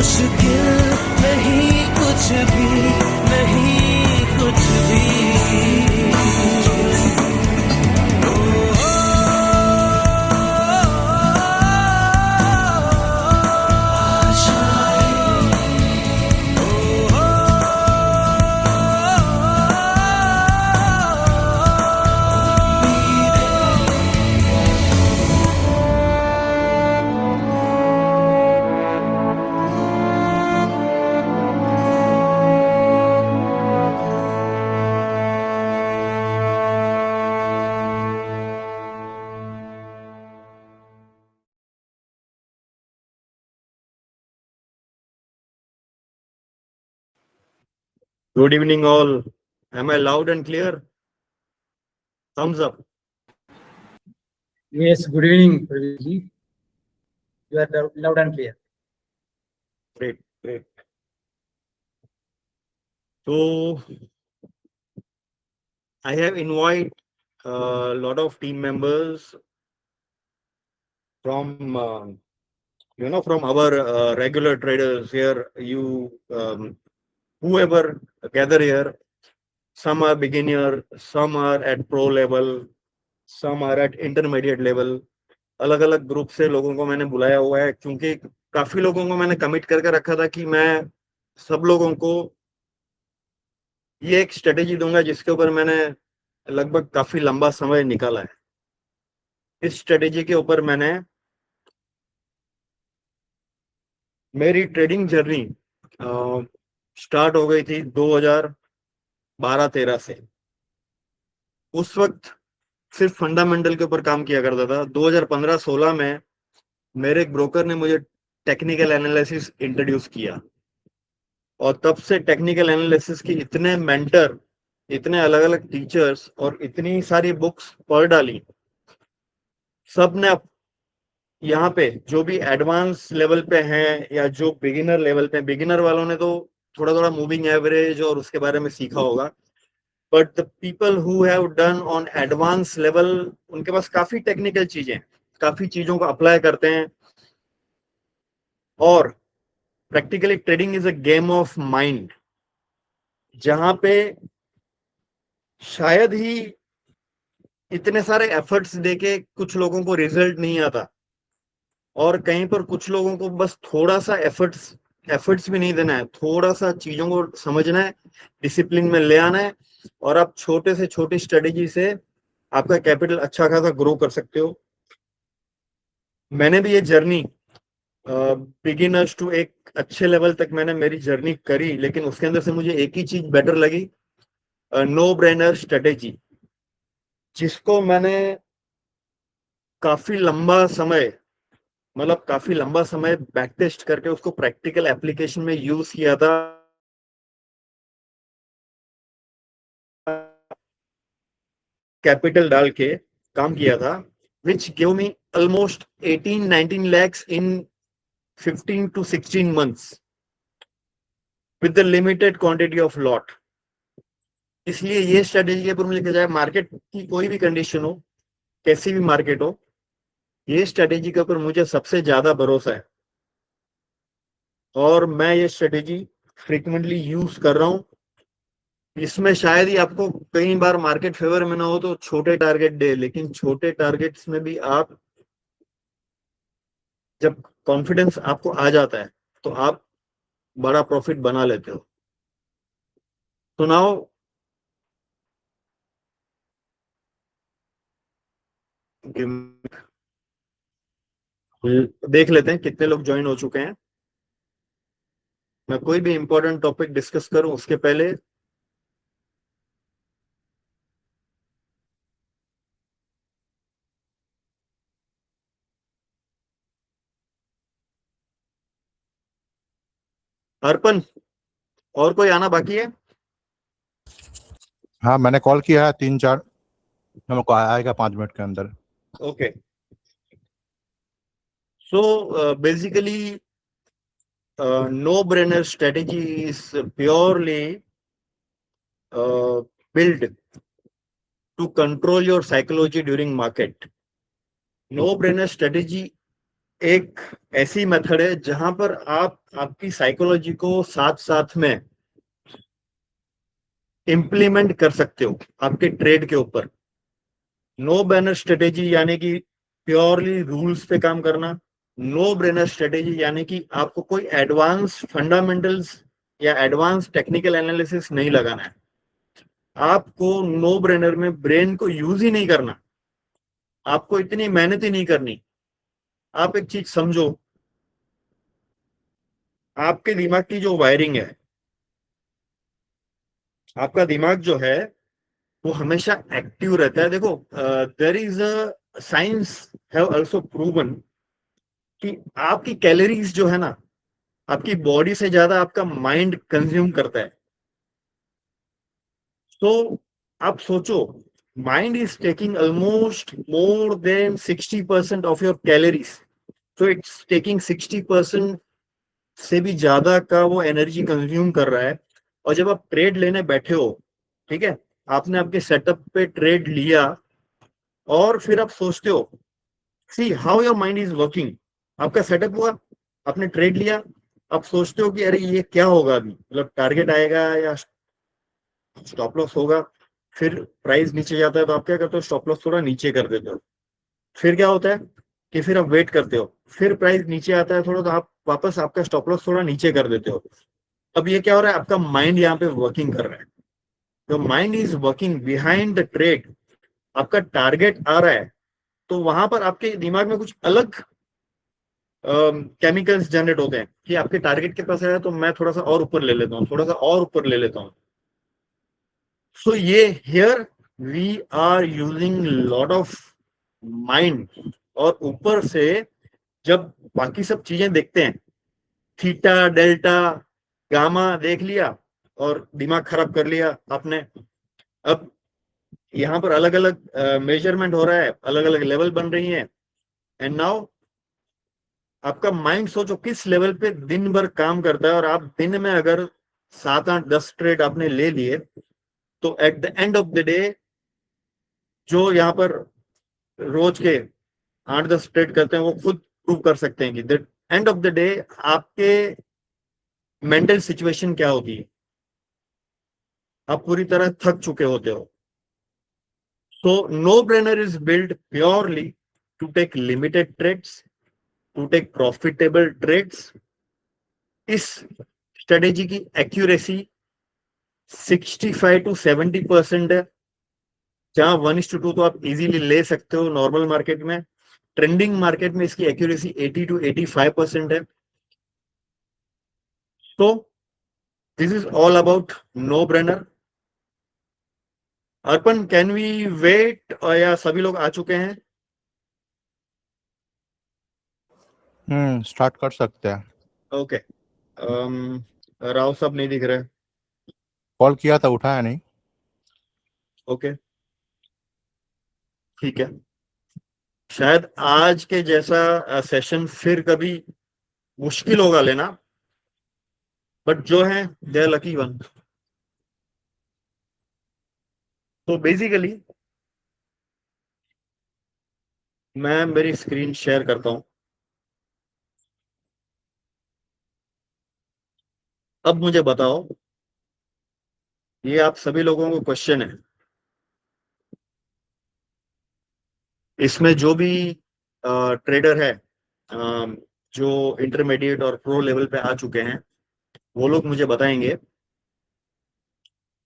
मुश्किल नहीं कुछ भी, नहीं कुछ भी। Good evening, all. Am I loud and clear? Thumbs up. Yes, good evening, Praveenji. You are loud and clear. Great, great. So, I have invited a lot of team members from, from our regular traders here. Whoever gather here, some are beginner, some are at pro level, some are at intermediate level. अलग अलग group से लोगों को मैंने बुलाया हुआ है, क्योंकि काफी लोगों को मैंने कमिट करके रखा था कि मैं सब लोगों को ये एक स्ट्रेटेजी दूंगा जिसके ऊपर मैंने लगभग काफी लंबा समय निकाला है। इस स्ट्रेटेजी के ऊपर मैंने मेरी ट्रेडिंग जर्नी स्टार्ट हो गई थी 2012-13 से। उस वक्त सिर्फ फंडामेंटल के ऊपर काम किया करता था। 2015-16 में मेरे एक ब्रोकर ने मुझे टेक्निकल एनालिसिस इंट्रोड्यूस किया, और तब से टेक्निकल एनालिसिस की इतने मेंटर, इतने अलग अलग टीचर्स और इतनी सारी बुक्स पढ़ डाली। सब ने यहाँ पे जो भी एडवांस लेवल पे हैं या जो बिगिनर लेवल पे, बिगिनर वालों ने तो थोड़ा थोड़ा मूविंग एवरेज और उसके बारे में सीखा होगा, but the people who have done on advance level, उनके पास काफी टेक्निकल चीजें, काफी चीजों को अप्लाई करते हैं। और practically trading is a game of mind, जहां पे शायद ही इतने सारे एफर्ट्स देके कुछ लोगों को रिजल्ट नहीं आता, और कहीं पर कुछ लोगों को बस थोड़ा सा एफर्ट्स भी नहीं देना है, थोड़ा सा चीजों को समझना है, डिसिप्लिन में ले आना है, और आप छोटे से छोटी स्ट्रेटेजी से आपका कैपिटल अच्छा खासा ग्रो कर सकते हो। मैंने भी ये जर्नी बिगिनर्स टू एक अच्छे लेवल तक मैंने मेरी जर्नी करी, लेकिन उसके अंदर से मुझे एक ही चीज बेटर लगी, नो ब्रेनर स्ट्रेटेजी, जिसको मैंने काफी लंबा समय बैक टेस्ट करके उसको प्रैक्टिकल एप्लीकेशन में यूज किया था। कैपिटल डाल के काम किया था, which gave me almost 18-19 lakhs in 15 to 16 months with the limited quantity of lot. इसलिए ये स्ट्रेटेजी के ऊपर मुझे कहा जाए, मार्केट की कोई भी कंडीशन हो, कैसी भी मार्केट हो, ये स्ट्रेटेजी के ऊपर मुझे सबसे ज्यादा भरोसा है, और मैं ये स्ट्रेटेजी फ्रीक्वेंटली यूज कर रहा हूँ। इसमें शायद ही आपको कई बार मार्केट फेवर में ना हो तो छोटे टारगेट दे, लेकिन छोटे टारगेट्स में भी आप जब कॉन्फिडेंस आपको आ जाता है तो आप बड़ा प्रॉफिट बना लेते हो। तो नाउ देख लेते हैं कितने लोग ज्वाइन हो चुके हैं। मैं कोई भी इंपॉर्टेंट टॉपिक डिस्कस करूं उसके पहले अर्पण, और कोई आना बाकी है? हाँ, मैंने कॉल किया है 3-4, हमको आएगा 5 मिनट के अंदर। Okay, so basically no brainer strategy is purely built to control your psychology during market. No brainer strategy एक ऐसी मेथड है जहां पर आप आपकी साइकोलॉजी को साथ साथ में इम्प्लीमेंट कर सकते हो आपके ट्रेड के ऊपर। नो बैनर स्ट्रेटेजी यानी कि प्योरली रूल्स पे काम करना, नो ब्रेनर स्ट्रेटेजी यानी कि आपको कोई एडवांस फंडामेंटल्स या एडवांस टेक्निकल एनालिसिस नहीं लगाना है। आपको नो ब्रेनर में ब्रेन को यूज ही नहीं करना, आपको इतनी मेहनत ही नहीं करनी। आप एक चीज समझो, आपके दिमाग की जो वायरिंग है, आपका दिमाग जो है वो हमेशा एक्टिव रहता है। देखो, there is a science have also proven कि आपकी कैलोरीज जो है ना, आपकी बॉडी से ज्यादा आपका माइंड कंज्यूम करता है। तो आप सोचो, mind is taking almost more than 60% of your calories. तो इट्स टेकिंग 60% से भी ज्यादा का वो एनर्जी कंज्यूम कर रहा है। और जब आप ट्रेड लेने बैठे हो, ठीक है, आपने आपके सेटअप पे ट्रेड लिया और फिर आप सोचते हो, see how your mind is working. आपका सेटअप हुआ, आपने ट्रेड लिया, आप सोचते हो कि अरे ये क्या होगा, अभी मतलब टारगेट आएगा या स्टॉप लॉस होगा। फिर प्राइस नीचे जाता है तो आप क्या करते हो, स्टॉप लॉस थोड़ा नीचे कर देते हो। फिर क्या होता है कि फिर आप वेट करते हो, फिर प्राइस नीचे आता है थोड़ा तो आप वापस आपका स्टॉप लॉस थोड़ा नीचे कर देते हो। अब ये क्या हो रहा है, आपका माइंड यहाँ पे वर्किंग कर रहा है। तो mind is working behind the trade. आपका टारगेट आ रहा है तो वहां पर आपके दिमाग में कुछ अलग केमिकल्स जनरेट होते हैं कि आपके टारगेट के पास आया तो मैं थोड़ा सा और ऊपर ले लेता हूँ, थोड़ा सा और ऊपर ले लेता हूँ। सो ये here we are using lot of mind. और ऊपर से जब बाकी सब चीजें देखते हैं, थीटा डेल्टा गामा देख लिया और दिमाग खराब कर लिया आपने। अब यहाँ पर अलग अलग मेजरमेंट हो रहा है, अलग अलग लेवल बन रही हैं। एंड नाउ आपका माइंड सोचो किस लेवल पे दिन भर काम करता है। और आप दिन में अगर 7 8 10 ट्रेड आपने ले लिए तो at the end of the day, जो यहाँ पर रोज के 8 10 ट्रेड करते हैं वो खुद प्रूव कर सकते हैं कि the end of the day आपके मेंटल सिचुएशन क्या होती है। आप पूरी तरह थक चुके होते हो। So no brainer is built purely to take limited trades, to take profitable trades. इस स्ट्रेटेजी की एक्यूरेसी 65 to 70% है, जहां 1:2 तो आप इजीली ले सकते हो नॉर्मल मार्केट में। ट्रेंडिंग मार्केट में इसकी एक्यूरेसी 80 to 85% है। तो this is all about no brainer. Arpan, can we wait, या सभी लोग आ चुके हैं? स्टार्ट कर सकते हैं। ओके, राव साहब नहीं दिख रहे। कॉल किया था, उठाया नहीं। ओके, ठीक है। शायद आज के जैसा सेशन फिर कभी मुश्किल होगा लेना, बट जो है दे आर लकी वन। तो बेसिकली मैं मेरी स्क्रीन शेयर करता हूं। अब मुझे बताओ, ये आप सभी लोगों को क्वेश्चन है, इसमें जो भी ट्रेडर है, जो इंटरमीडिएट और प्रो लेवल पे आ चुके हैं, वो लोग मुझे बताएंगे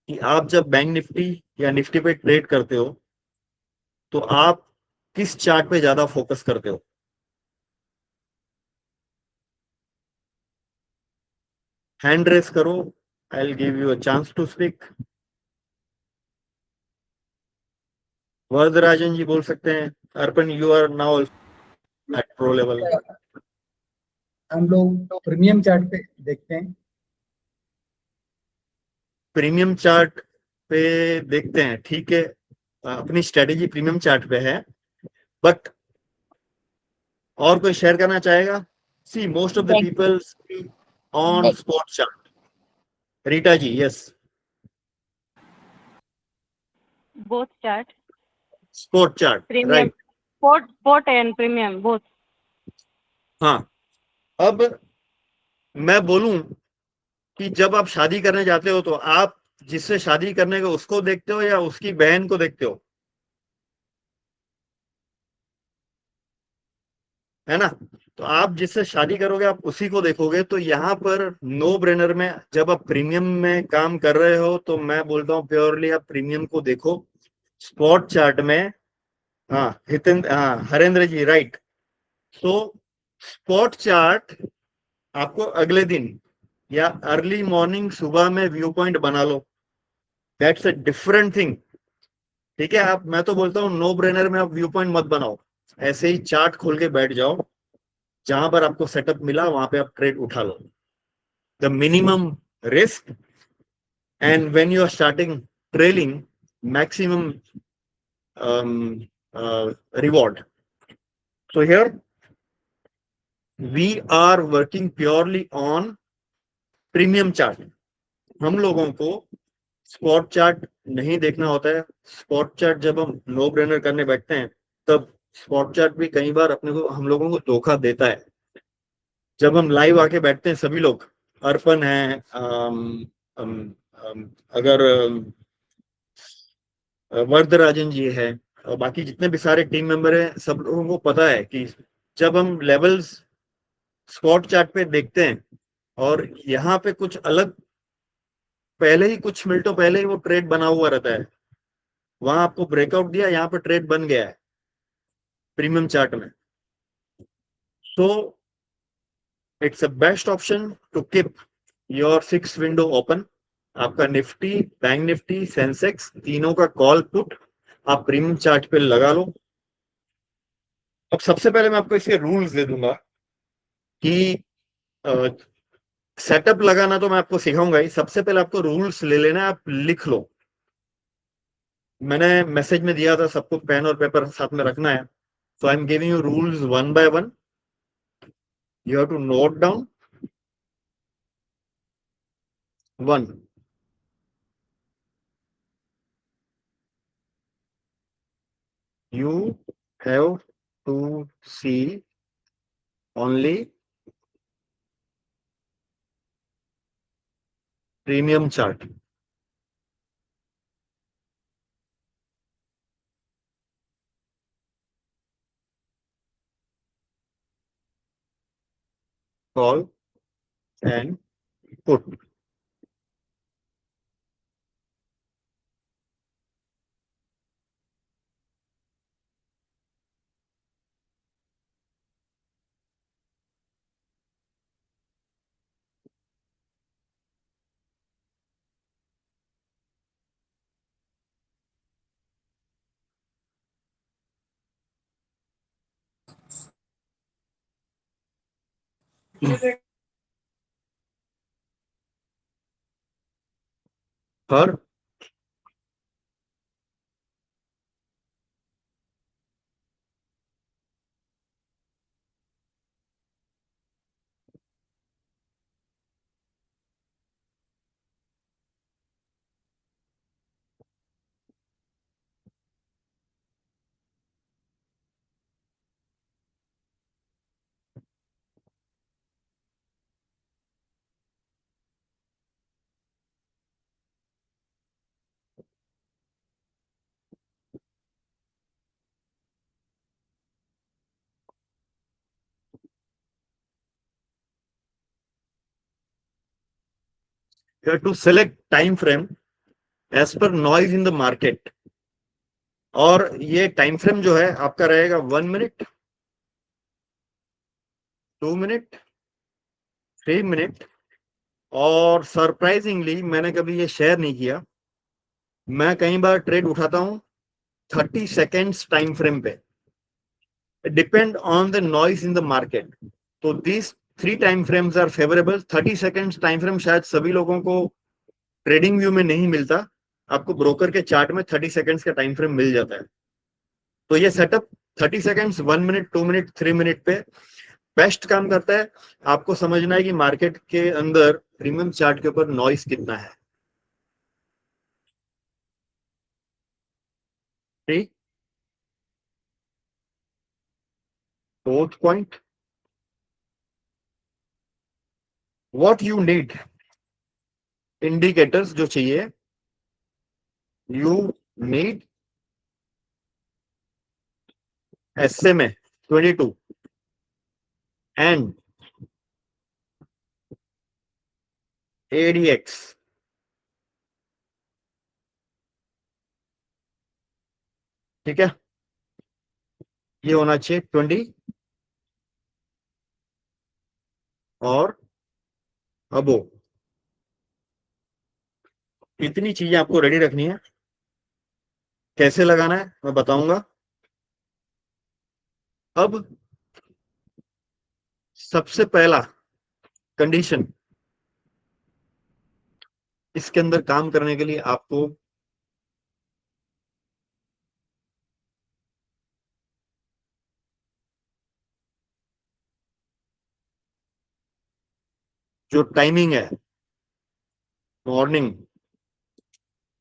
कि आप जब बैंक निफ्टी या निफ्टी पे ट्रेड करते हो तो आप किस चार्ट पे ज्यादा फोकस करते हो। हैंड रेस करो, I will give you a chance to speak. Varadarajan ji बोल सकते हैं। Arpan, you are now at pro level. हम लोग प्रीमियम चार्ट पे देखते हैं। प्रीमियम चार्ट पे देखते हैं, ठीक है। अपनी स्ट्रेटेजी प्रीमियम चार्ट पे है, बट और कोई शेयर करना चाहेगा? See most of the people on spot chart. Rita ji, yes. both chart, spot chart, premium, right. spot and premium both. हाँ, अब मैं बोलूं कि जब आप शादी करने जाते हो तो आप जिससे शादी करने को उसको देखते हो या उसकी बहन को देखते हो, है ना? तो आप जिससे शादी करोगे आप उसी को देखोगे। तो यहाँ पर नो ब्रेनर में जब आप प्रीमियम में काम कर रहे हो तो मैं बोलता हूँ प्योरली आप प्रीमियम को देखो। स्पॉट चार्ट में, हाँ हितेंद्र, हाँ हरेंद्र जी, राइट। तो स्पॉट चार्ट आपको अगले दिन या अर्ली मॉर्निंग सुबह में व्यू पॉइंट बना लो, दैट्स अ डिफरेंट थिंग। ठीक है, आप, मैं तो बोलता हूँ नो ब्रेनर में आप व्यू पॉइंट मत बनाओ, ऐसे ही चार्ट खोल के बैठ जाओ, जहां पर आपको सेटअप मिला वहां पे आप ट्रेड उठा लो। The minimum risk and when you are starting trailing, maximum reward. So here we are working purely on premium chart. हम लोगों को स्पॉट चार्ट नहीं देखना होता है। स्पॉट चार्ट जब हम नो ब्रेनर करने बैठते हैं तब स्पॉट चार्ट भी कई बार अपने को, हम लोगों को धोखा देता है। जब हम लाइव आके बैठते हैं सभी लोग, अर्पण है, अगर वरदराजन जी है और बाकी जितने भी सारे टीम मेंबर हैं, सब लोगों को पता है कि जब हम लेवल्स स्पॉट चार्ट पे देखते हैं और यहाँ पे कुछ अलग, पहले ही कुछ मिनटों पहले ही वो ट्रेड बना हुआ रहता है, वहां आपको ब्रेकआउट दिया, यहाँ पे ट्रेड बन गया है प्रीमियम चार्ट में। So it's a best option to keep your fix window open. आपका निफ्टी, बैंक निफ्टी, सेंसेक्स, तीनों का कॉल पुट आप प्रीमियम चार्ट पे लगा लो। अब सबसे पहले मैं आपको इसके रूल्स दे दूंगा कि सेटअप लगाना तो मैं आपको सिखाऊंगा ही, सबसे पहले आपको रूल्स ले लेना है, आप लिख लो। मैंने मैसेज में दिया था सबको पेन और पेपर साथ में रखना है। So I am giving you rules one by one, you have to note down. One, you have to see only premium chart. Call and put. For you have to select time frame as per noise in the market। और ये time frame जो है आपका रहेगा 1 minute, 2 minute, 3 minute. और surprisingly मैंने कभी ये शेयर नहीं किया, मैं कई बार ट्रेड उठाता हूँ 30 सेकेंड्स टाइम फ्रेम पे, depend on the noise in the market. तो this 3 time frames are favourable. 30 seconds time frame शायद सभी लोगों को ट्रेडिंग व्यू में नहीं मिलता, आपको ब्रोकर के चार्ट में 30 सेकेंड्स का टाइम फ्रेम मिल जाता है। तो ये setup 30 seconds, 1 minute, 2 minute, 3 minute पे बेस्ट काम करता है। आपको समझना है कि मार्केट के अंदर प्रीमियम चार्ट के ऊपर नॉइस कितना है। ठीक, fourth point, what you need, indicators जो चाहिए, you need SMA 22 and ADX, ठीक है, ये होना चाहिए 20 और अबो। इतनी चीजें आपको रेडी रखनी है। कैसे लगाना है मैं बताऊंगा। अब सबसे पहला कंडीशन, इसके अंदर काम करने के लिए आपको जो टाइमिंग है, मॉर्निंग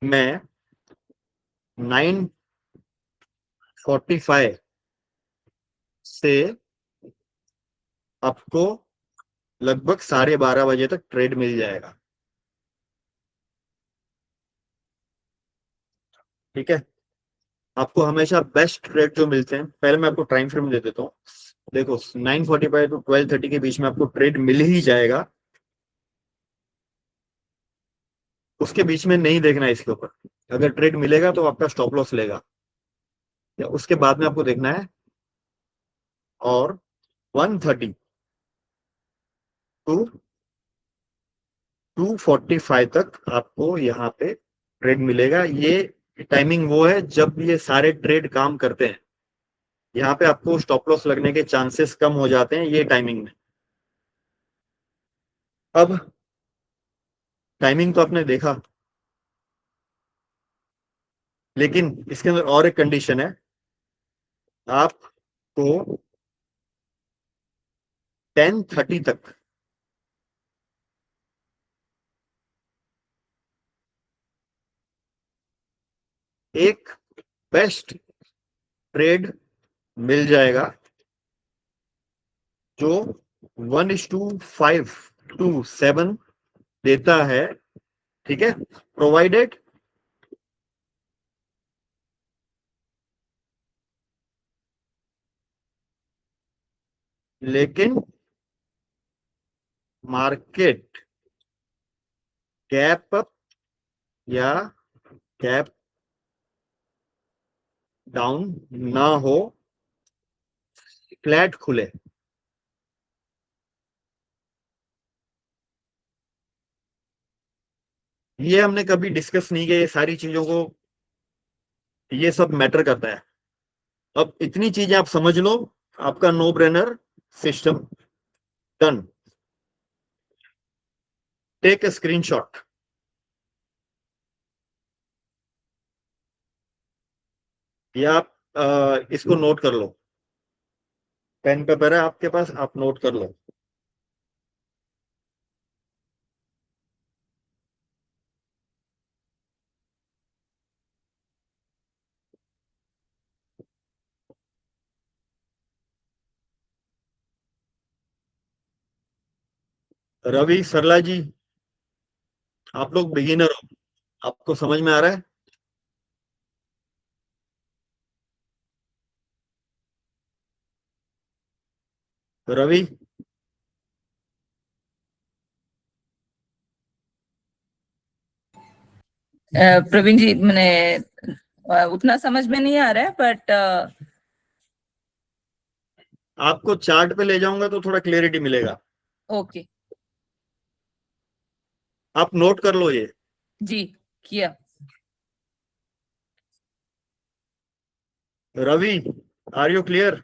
में 9:45 से आपको लगभग 12:30 बजे तक ट्रेड मिल जाएगा, ठीक है। आपको हमेशा बेस्ट ट्रेड जो मिलते हैं, पहले मैं आपको टाइम फ्रेम दे देता हूँ। देखो 9:45 टू 12:30 के बीच में आपको ट्रेड मिल ही जाएगा, उसके बीच में नहीं देखना है इसके ऊपर। अगर ट्रेड मिलेगा तो आपका स्टॉप लॉस लेगा, या उसके बाद में आपको देखना है। और 1:30 टू 2:45 तक आपको यहाँ पे ट्रेड मिलेगा। ये टाइमिंग वो है जब ये सारे ट्रेड काम करते हैं, यहाँ पे आपको स्टॉप लॉस लगने के चांसेस कम हो जाते हैं ये टाइमिंग में। अब टाइमिंग तो आपने देखा, लेकिन इसके अंदर और एक कंडीशन है। आपको 10:30 तक एक बेस्ट ट्रेड मिल जाएगा जो 1:5 to 7 देता है, ठीक है, प्रोवाइडेड लेकिन मार्केट गैप अप या गैप डाउन ना हो, फ्लैट खुले। ये हमने कभी डिस्कस नहीं किया, ये सारी चीजों को, ये सब मैटर करता है। अब इतनी चीजें आप समझ लो, आपका no brainer system done. Take a screenshot, या आप इसको नोट कर लो, पेन पेपर है आपके पास, आप नोट कर लो। रवि सरला जी, आप लोग बिगिनर हो, आपको समझ में आ रहा है? रवि, प्रवीण जी, मैंने उतना समझ में नहीं आ रहा है, बट आपको चार्ट पे ले जाऊंगा तो थोड़ा क्लियरिटी मिलेगा। ओके आप नोट कर लो ये। जी, किया। Ravi, are you clear?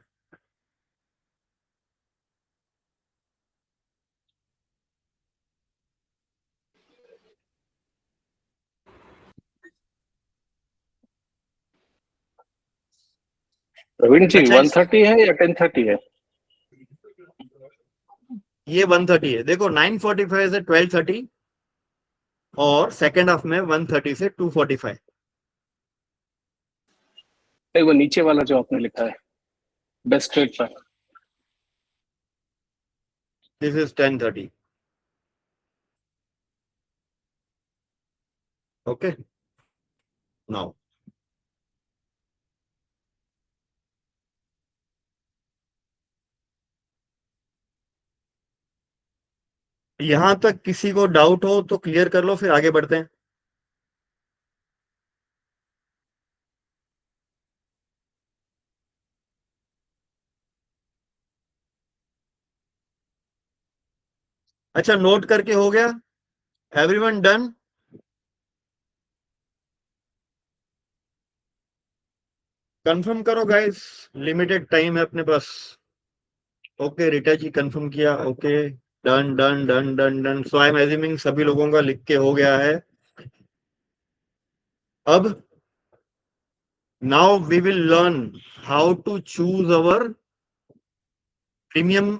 Praveen ji अच्छा, 130 है या 1030 है? ये 130 है। देखो 9:45 से 12:30 और सेकेंड हाफ में 1:30 से 2:45। नहीं, वो नीचे वाला जो आपने लिखा है बेस्ट ट्रेड पर। This is 10:30। Okay, now यहां तक किसी को डाउट हो तो क्लियर कर लो, फिर आगे बढ़ते हैं। अच्छा, नोट करके हो गया? Everyone done? कंफर्म करो गाइस, लिमिटेड टाइम है अपने पास। ओके, रीटा जी कंफर्म किया। Okay, done done done done done. So I am assuming सभी लोगों का लिख के हो गया है। अब now we will learn how to choose our premium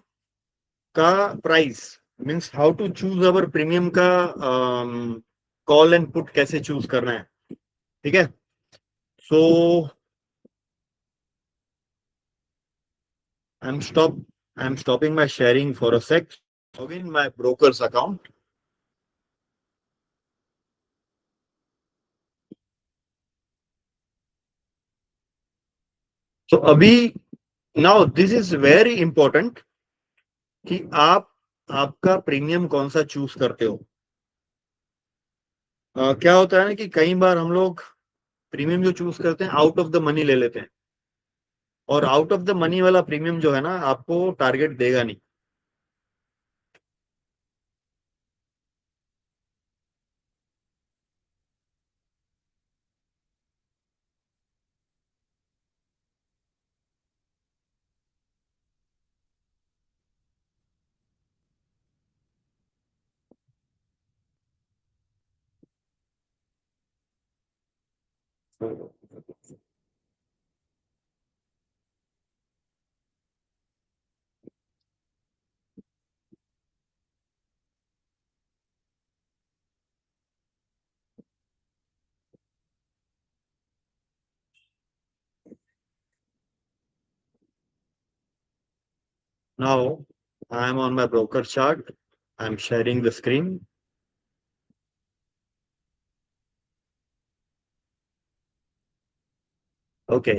का price, means how to choose our premium का कॉल एंड पुट कैसे चूज करना है। ठीक है, so I am stopping my sharing for a sec, log in my broker's account. तो अभी now this is very important कि आप आपका प्रीमियम कौन सा चूज करते हो। क्या होता है ना कि कई बार हम लोग प्रीमियम जो चूज करते हैं आउट ऑफ द मनी ले लेते हैं, और आउट ऑफ द मनी वाला प्रीमियम जो है ना आपको टारगेट देगा नहीं। Now I am on my broker chart. I am sharing the screen. Okay.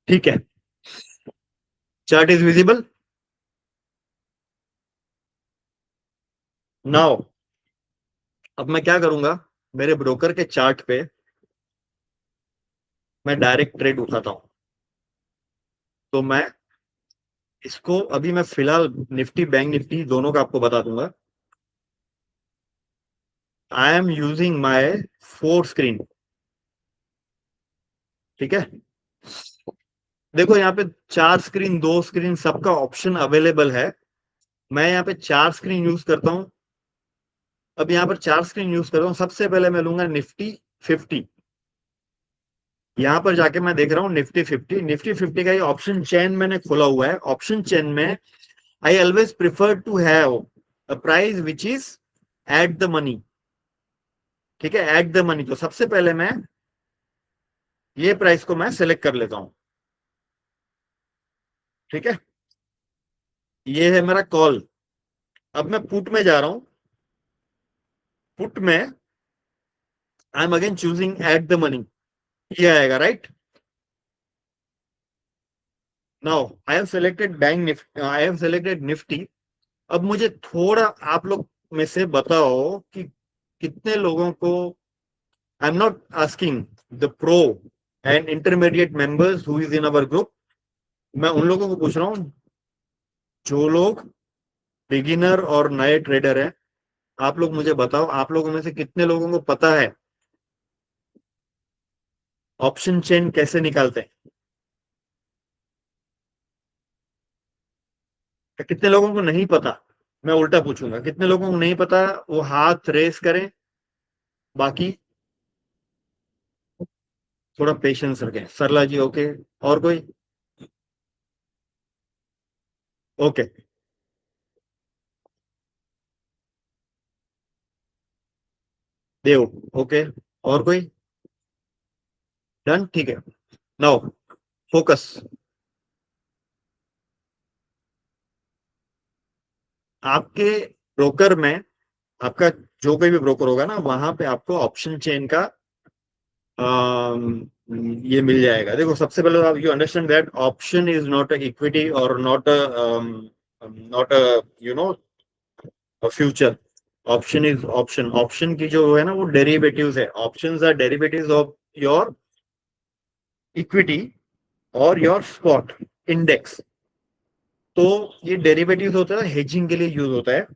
ठीक है, चार्ट इज विजिबल नाउ। अब मैं क्या करूंगा, मेरे ब्रोकर के चार्ट पे मैं डायरेक्ट ट्रेड उठाता हूं। तो मैं इसको अभी मैं फिलहाल निफ्टी बैंक निफ्टी दोनों का आपको बता दूंगा। I am using my 4 screen. ठीक है, देखो यहाँ पे 4 स्क्रीन 2 स्क्रीन सबका ऑप्शन अवेलेबल है। मैं यहाँ पे 4 स्क्रीन यूज करता हूँ। अब यहाँ पर 4 स्क्रीन यूज कर रहा हूँ। सबसे पहले मैं लूंगा निफ्टी 50। यहाँ पर जाके मैं देख रहा हूँ निफ्टी 50 का ये ऑप्शन चेन मैंने खोला हुआ है। ऑप्शन चेन में I always prefer to have a price which is at the money. ठीक है, एट द मनी। तो सबसे पहले मैं ये प्राइस को मैं सेलेक्ट कर लेता हूं। ठीक है, ये है मेरा कॉल। अब मैं पुट में जा रहा हूं। पुट में I am again choosing eight the money, ये आएगा right. Now I have selected bank Nifty, I have selected Nifty. अब मुझे थोड़ा आप लोग में से बताओ कि कितने लोगों को, आई am not asking the pro and intermediate members who is in our group, मैं उन लोगों को पूछ रहा हूं जो लोग बिगिनर और नए ट्रेडर हैं। आप लोग मुझे बताओ, आप लोगों में से कितने लोगों को पता है ऑप्शन चेन कैसे निकालते हैं? कितने लोगों को नहीं पता? मैं उल्टा पूछूंगा, कितने लोगों को नहीं पता वो हाथ रेस करें, बाकी थोड़ा पेशेंस रखें। सरला जी ओके, और कोई? ओके, देव ओके, और कोई? डन, ठीक है। Now focus. आपके ब्रोकर में, आपका जो कोई भी ब्रोकर होगा ना, वहां पे आपको ऑप्शन चेन का ये मिल जाएगा। देखो सबसे पहले तो आप you understand that option is not a equity और not a you know future. Option is option. Option की जो है ना वो डेरिवेटिव्स है। Options are derivatives of your equity और योर स्पॉट इंडेक्स। तो ये डेरिवेटिव्स होता है, हेजिंग के लिए यूज होता है।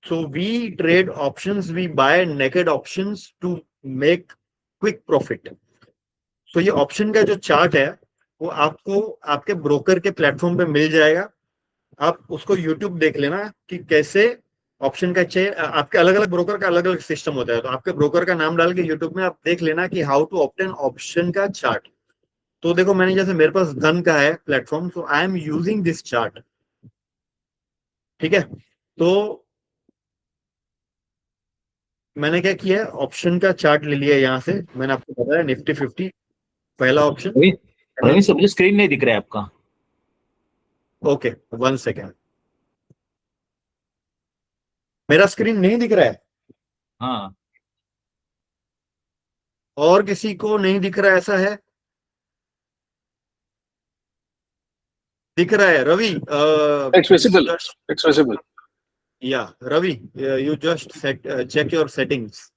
So we trade options, we buy naked options to make quick profit. तो ये ऑप्शन का जो चार्ट है वो आपको आपके ब्रोकर के प्लेटफॉर्म पे मिल जाएगा। आप उसको यूट्यूब देख लेना कि कैसे ऑप्शन का चेन, आपके अलग अलग ब्रोकर का अलग अलग सिस्टम होता है। तो आपके ब्रोकर का नाम डाल के यूट्यूब में आप देख लेना कि हाउ टू ऑब्टेन ऑप्शन का चार्ट। तो देखो मैंने, जैसे मेरे पास गन का है प्लेटफॉर्म, तो I am using this chart. ठीक है, तो मैंने क्या किया है, ऑप्शन का चार्ट ले लिया यहाँ से। मैंने आपको बताया निफ्टी 50 पहला ऑप्शन। प्रवीण प्रवीण सर, मुझे स्क्रीन नहीं दिख रहा है आपका। Okay, 1 second. मेरा स्क्रीन नहीं दिख रहा है हाँ, और किसी को नहीं दिख रहा है ऐसा है? दिख रहा है Ravi? It's visible. It's visible. या Ravi, you just check your settings.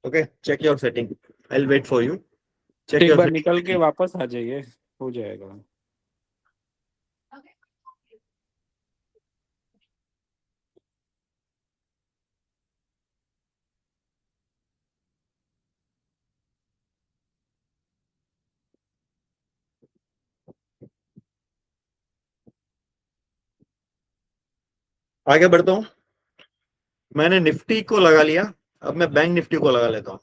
Okay, check your setting. I will wait for you. Check एक योर बार निकल के वापस आ जाइए, हो जाएगा। आगे बढ़ता हूं। मैंने निफ्टी को लगा लिया, अब मैं बैंक निफ्टी को लगा लेता हूं।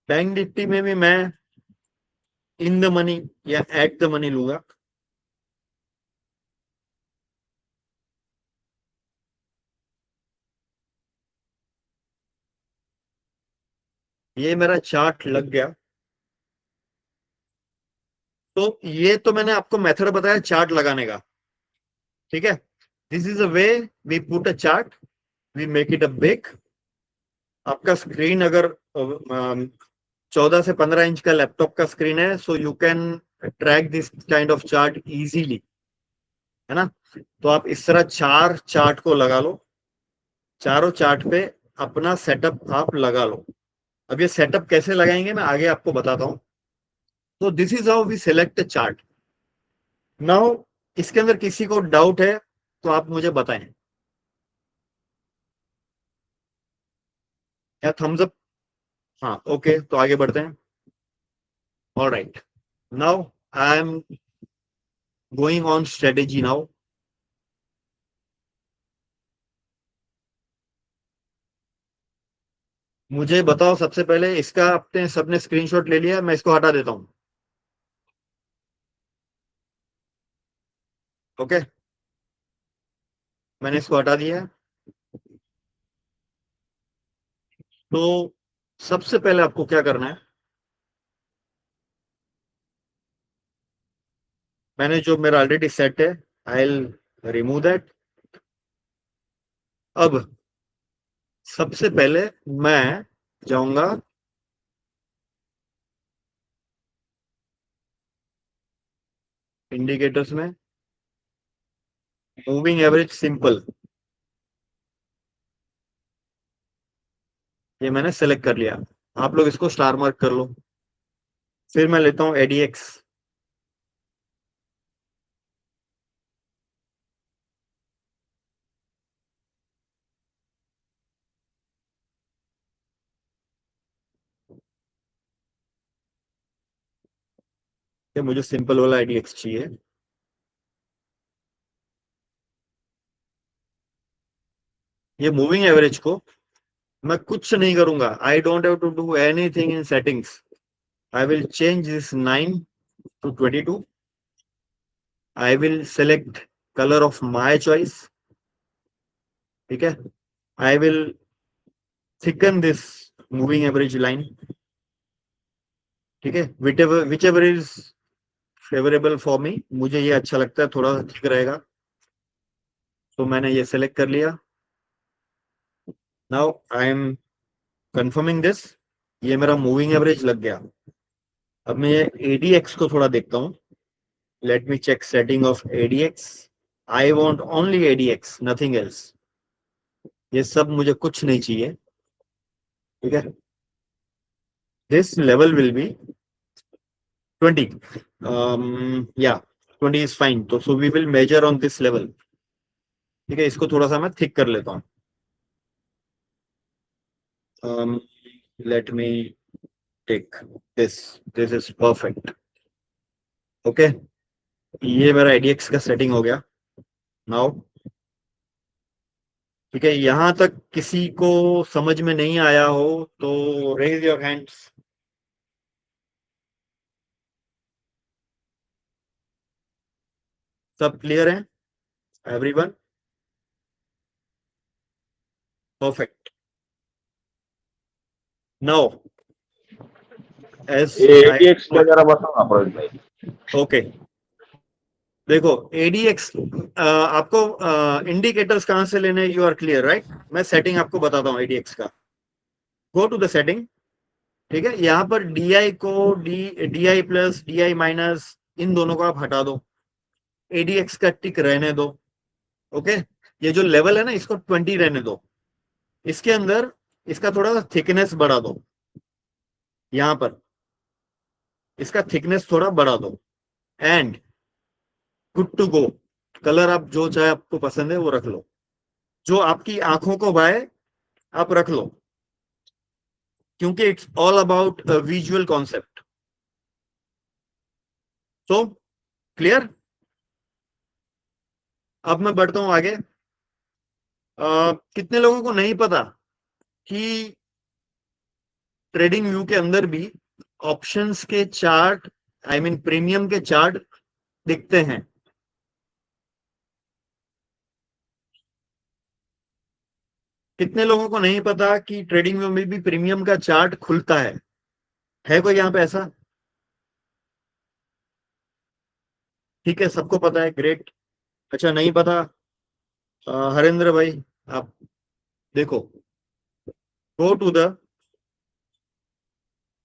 बैंक निफ्टी में भी मैं इन द मनी या एट द मनी लूंगा। ये मेरा चार्ट लग गया। तो ये तो मैंने आपको मेथड बताया चार्ट लगाने का। ठीक है, this is a way we put a chart, we make it a big. आपका स्क्रीन अगर 14 से 15 इंच का लैपटॉप का स्क्रीन है, so you can track this kind of chart easily, है ना। तो आप इस तरह 4 चार्ट को लगा लो, चारों चार्ट पे अपना सेटअप आप लगा लो। अब ये सेटअप कैसे लगाएंगे मैं आगे आपको बताता हूं। तो this is how we select a chart. Now इसके अंदर किसी को डाउट है तो आप मुझे बताएं, या थम्स अप। हाँ ओके, तो आगे बढ़ते हैं। Alright, now I am going on strategy now. मुझे बताओ सबसे पहले, इसका अपने सबने स्क्रीनशॉट ले लिया? मैं इसको हटा देता हूं। ओके, मैंने इसको हटा दिया है। तो सबसे पहले आपको क्या करना है, मैंने जो मेरा ऑलरेडी सेट है, आई विल रिमूव दैट। अब सबसे पहले मैं जाऊंगा इंडिकेटर्स में, मूविंग एवरेज सिंपल, ये मैंने सेलेक्ट कर लिया। आप लोग इसको स्टार मार्क कर लो। फिर मैं लेता हूं एडीएक्स। ये मुझे सिंपल वाला एडीएक्स चाहिए। ये मूविंग एवरेज को मैं कुछ नहीं करूंगा, I don't have to do anything in settings. I will change this 9 to 22. I will select color of my choice. ठीक है, I will thicken this moving average line. ठीक है, whichever is favourable for me, मुझे ये अच्छा लगता है, थोड़ा ठीक रहेगा, तो मैंने ये सेलेक्ट कर लिया। Now I am confirming this, ये मेरा मूविंग एवरेज लग गया। अब मैं ADX को थोड़ा देखता हूँ। Let me check setting of ADX। I want only ADX, nothing else. ये सब मुझे कुछ नहीं चाहिए, ठीक है। दिस लेवल विल बी 20, या 20 इज फाइन, तो so we will measure on this level, ठीक है। इसको थोड़ा सा मैं थिक कर लेता हूँ। Let me take this is perfect, okay. ये मेरा ADX का सेटिंग हो गया। नाउ ठीक है, यहां तक किसी को समझ में नहीं आया हो तो रेज योर हैंड्स। सब क्लियर है everyone? Perfect. Now as ADX का जरा बताओ ना प्रवीण भाई। ओके, देखो ADX आपको इंडिकेटर्स कहां से लेने, यू आर क्लियर राइट? मैं सेटिंग आपको बताता हूँ ADX का। गो टू द सेटिंग, ठीक है। यहाँ पर DI को DI प्लस DI माइनस इन दोनों को आप हटा दो, ADX का टिक रहने दो, ओके। ये जो लेवल है ना, इसको 20 रहने दो। इसके अंदर इसका थोड़ा सा थिकनेस बढ़ा दो, यहां पर इसका थिकनेस थोड़ा बढ़ा दो, and good to go. Colour आप जो चाहे आपको पसंद है वो रख लो, जो आपकी आंखों को भाए आप रख लो, क्योंकि it's all about visual concept. So clear? अब मैं बढ़ता हूं आगे। कितने लोगों को नहीं पता कि ट्रेडिंग व्यू के अंदर भी ऑप्शंस के चार्ट, आई मीन प्रीमियम के चार्ट दिखते हैं? कितने लोगों को नहीं पता कि ट्रेडिंग व्यू में भी प्रीमियम का चार्ट खुलता है कोई यहाँ पे ऐसा? ठीक है, सबको पता है, ग्रेट। अच्छा, नहीं पता हरेंद्र भाई, आप देखो, go to the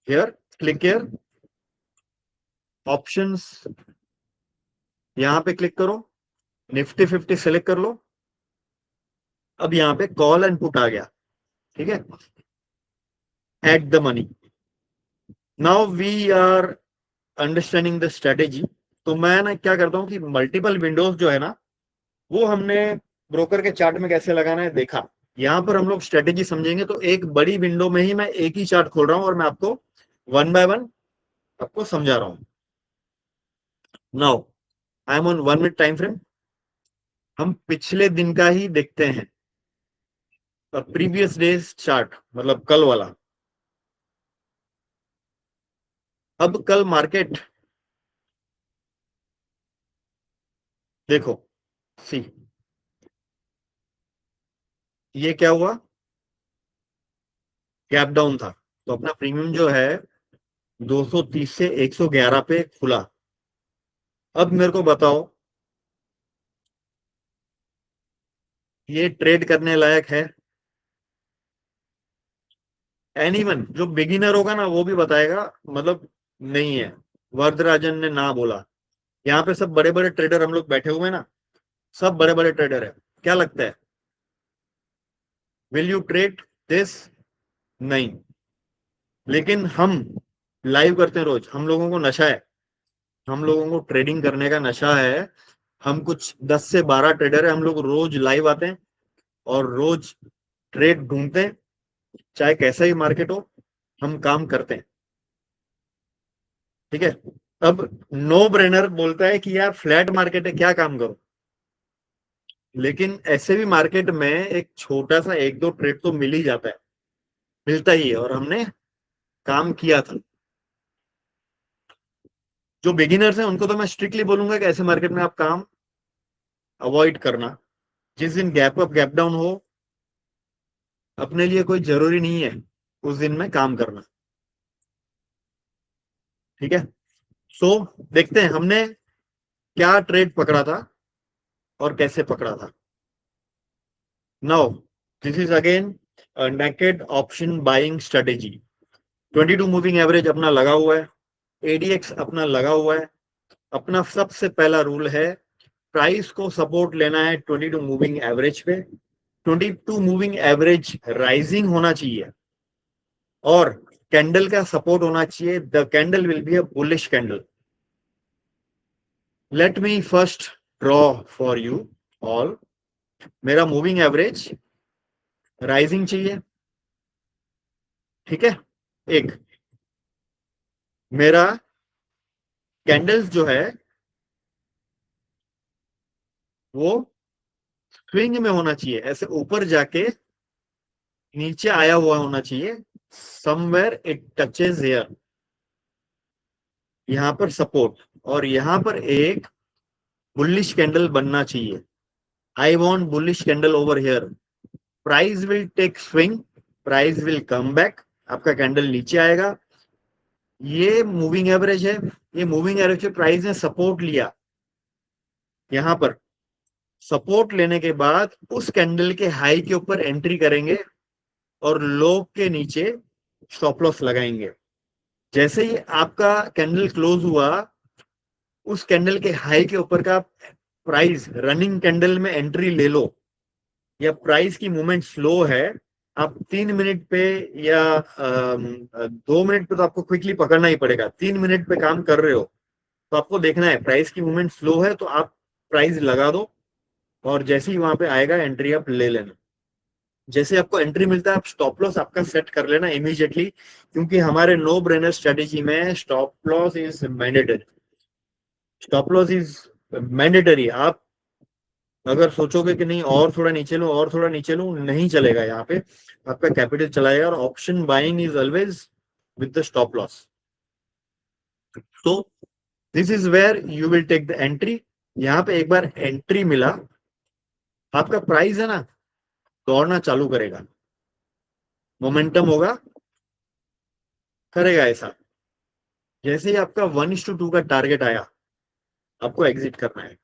here, click here, options, यहां पे क्लिक करो, निफ्टी 50 सेलेक्ट कर लो। अब यहाँ पे कॉल एंड पुट आ गया, ठीक है। At the money, now we are understanding the strategy. तो मैं ना क्या करता हूँ कि मल्टीपल विंडोज जो है ना, वो हमने ब्रोकर के चार्ट में कैसे लगाना है देखा। यहाँ पर हम लोग स्ट्रेटेजी समझेंगे, तो एक बड़ी विंडो में ही मैं एक ही चार्ट खोल रहा हूँ और मैं आपको वन बाय वन आपको समझा रहा हूँ। Now I M on 1 minute time frame. हम पिछले दिन का ही देखते हैं, प्रीवियस डेज चार्ट, मतलब कल वाला। अब कल मार्केट देखो, सी ये क्या हुआ, गैप डाउन था, तो अपना प्रीमियम जो है 230 से 111 पे खुला। अब मेरे को बताओ, ये ट्रेड करने लायक है? एनीवन जो बिगिनर होगा ना वो भी बताएगा, मतलब नहीं है। वरदराजन ने ना बोला, यहाँ पे सब बड़े बड़े ट्रेडर हम लोग बैठे हुए हैं ना, सब बड़े बड़े ट्रेडर है। क्या लगता है, विल यू ट्रेड दिस? नहीं, लेकिन हम लाइव करते हैं रोज, हम लोगों को नशा है, हम लोगों को ट्रेडिंग करने का नशा है। हम कुछ 10 से 12 ट्रेडर है, हम लोग रोज लाइव आते हैं और रोज ट्रेड ढूंढते हैं, चाहे कैसा ही मार्केट हो, हम काम करते हैं, ठीक है। अब नो ब्रेनर बोलता है कि यार फ्लैट मार्केट है, क्या काम करो, लेकिन ऐसे भी मार्केट में एक छोटा सा 1-2 ट्रेड तो मिल ही जाता है, मिलता ही है, और हमने काम किया था। जो बिगिनर्स हैं उनको तो मैं स्ट्रिक्टली बोलूंगा कि ऐसे मार्केट में आप काम अवॉइड करना। जिस दिन गैप अप गैप डाउन हो, अपने लिए कोई जरूरी नहीं है उस दिन में काम करना, ठीक है। सो देखते हैं हमने क्या ट्रेड पकड़ा था और कैसे पकड़ा था। Now this is again naked option buying strategy. 22 moving average अपना लगा हुआ है, एडीएक्स अपना लगा हुआ है। अपना सबसे पहला रूल है प्राइस को सपोर्ट लेना है 22 मूविंग एवरेज पे। 22 मूविंग एवरेज राइजिंग होना चाहिए और कैंडल का सपोर्ट होना चाहिए। The candle will be a bullish candle. Let me first draw for you all. मेरा मूविंग एवरेज राइजिंग चाहिए, ठीक है। एक मेरा कैंडल्स जो है वो स्विंग में होना चाहिए, ऐसे ऊपर जाके नीचे आया हुआ होना चाहिए। समवेयर इट टचेज हियर, यहां पर सपोर्ट, और यहां पर एक बुलिश कैंडल बनना चाहिए। I want bullish candle over here. Price will take swing, price will come back, आपका कैंडल नीचे आएगा। ये मूविंग एवरेज है, ये मूविंग एवरेज पे प्राइस ने सपोर्ट लिया। यहां पर सपोर्ट लेने के बाद उस कैंडल के हाई के ऊपर एंट्री करेंगे और लो के नीचे स्टॉप लॉस लगाएंगे। जैसे ही आपका कैंडल क्लोज हुआ, उस कैंडल के हाई के ऊपर का प्राइस रनिंग कैंडल में एंट्री ले लो। या प्राइस की मूवमेंट स्लो है, आप 3 मिनट पे या 2 मिनट पे तो आपको क्विकली पकड़ना ही पड़ेगा। 3 मिनट पे काम कर रहे हो तो आपको देखना है प्राइस की मूवमेंट स्लो है तो आप प्राइस लगा दो और जैसे ही वहां पे आएगा एंट्री आप ले लेना। जैसे आपको एंट्री मिलता है आप स्टॉप लॉस आपका सेट कर लेना इमीडिएटली, क्योंकि हमारे नो ब्रेनर स्ट्रेटेजी में stop loss is mandatory. Stop loss is mandatory. आप अगर सोचोगे कि नहीं और थोड़ा नीचे लो और थोड़ा नीचे लो, नहीं चलेगा। यहाँ पे आपका कैपिटल चलाएगा। और option buying is always with the stop loss. So this is where you will take the entry. यहाँ पे एक बार एंट्री मिला, आपका प्राइस है ना दौड़ना चालू करेगा, मोमेंटम होगा, करेगा ऐसा। जैसे ही आपका 1:2 का टारगेट आया, आपको एग्जिट करना है।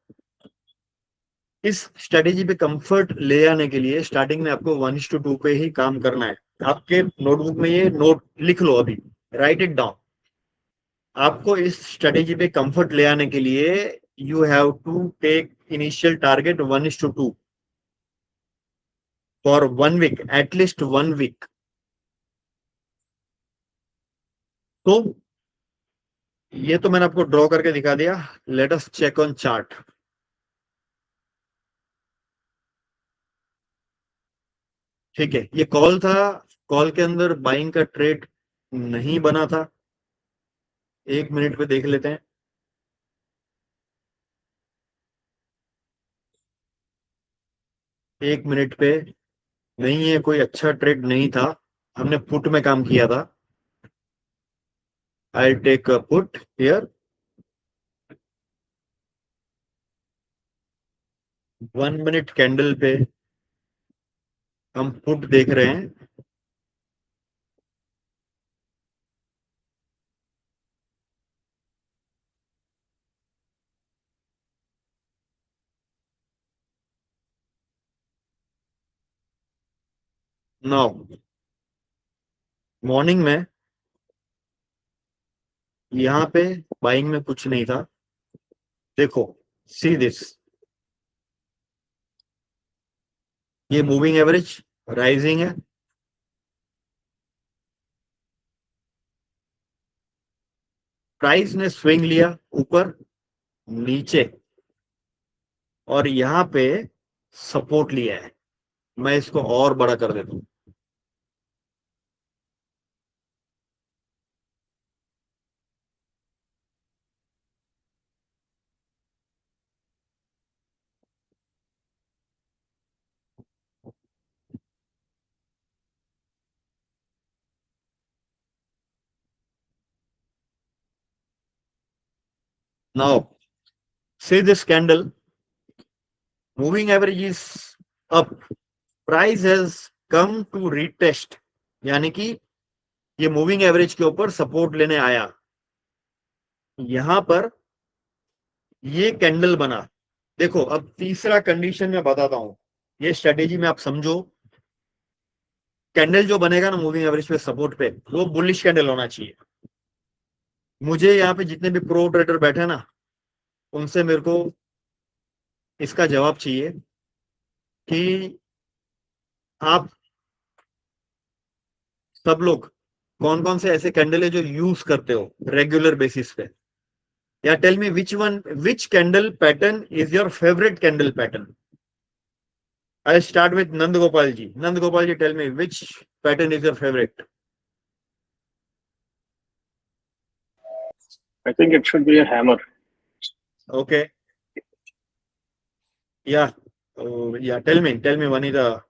इस स्ट्रेटेजी पे कंफर्ट ले आने के लिए स्टार्टिंग में आपको 1:2 पे ही काम करना है। आपके नोटबुक में ये नोट लिख लो, अभी राइट इट डाउन। आपको इस स्ट्रेटेजी पे कंफर्ट ले आने के लिए you have to take initial target 1:2 for 1 week, at least 1 week. तो ये तो मैंने आपको ड्रॉ करके दिखा दिया। Let us check on chart. ठीक है, ये कॉल था, कॉल के अंदर बाइंग का ट्रेड नहीं बना था। 1 मिनट पे देख लेते हैं। एक मिनट पे नहीं है, कोई अच्छा ट्रेड नहीं था। हमने पुट में काम किया था। I take a put here. 1 minute candle पे हम पुट देख रहे हैं। नाउ मॉर्निंग में यहाँ पे बाइंग में कुछ नहीं था। देखो, सी दिस, ये मूविंग एवरेज राइजिंग है। प्राइस ने स्विंग लिया ऊपर नीचे और यहाँ पे सपोर्ट लिया है। मैं इसको और बड़ा कर देता हूं। Now, see this candle, moving average is up, price has come to retest, यानी कि ये मूविंग एवरेज के ऊपर सपोर्ट लेने आया। यहां पर ये कैंडल बना। देखो अब तीसरा कंडीशन मैं बताता हूं, ये स्ट्रेटेजी में आप समझो। कैंडल जो बनेगा ना मूविंग एवरेज पे सपोर्ट पे, वो बुलिश कैंडल होना चाहिए। मुझे यहाँ पे जितने भी प्रो ट्रेडर बैठे ना, उनसे मेरे को इसका जवाब चाहिए कि आप सब लोग कौन कौन से ऐसे कैंडल है जो यूज करते हो रेगुलर बेसिस पे, या tell me which candle pattern is your favourite candle pattern. I start with Nand Gopal ji. Nand Gopal ji, tell me which pattern is your favourite. I think it should be a hammer. Okay. Yeah. Yeah. Tell me one is the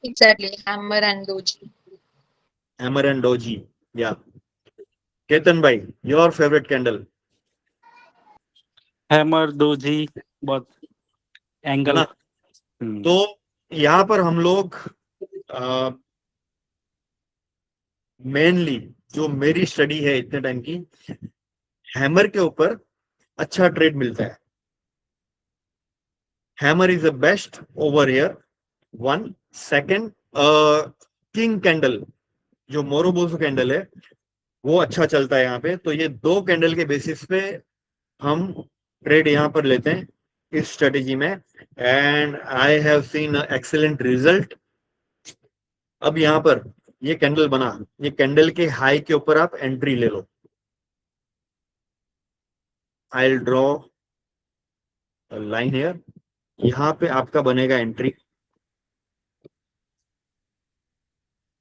Exactly, hammer and doji. hammer and doji. Yeah. Ketan bhai, your favorite candle? Hammer doji बहुत angle. ना? तो यहाँ पर हम लोग mainly जो मेरी study है इतने टाइम की, हैमर के ऊपर अच्छा ट्रेड मिलता है। Hammer is the best over here. One second, king candle जो मोरोबोसो कैंडल है वो अच्छा चलता है यहाँ पे। तो ये दो कैंडल के बेसिस पे हम ट्रेड यहाँ पर लेते हैं इस स्ट्रेटेजी में, and I have seen excellent result. अब यहाँ पर ये कैंडल बना, ये कैंडल के हाई के ऊपर आप एंट्री ले लो। I will draw line here, यहाँ पे आपका बनेगा एंट्री।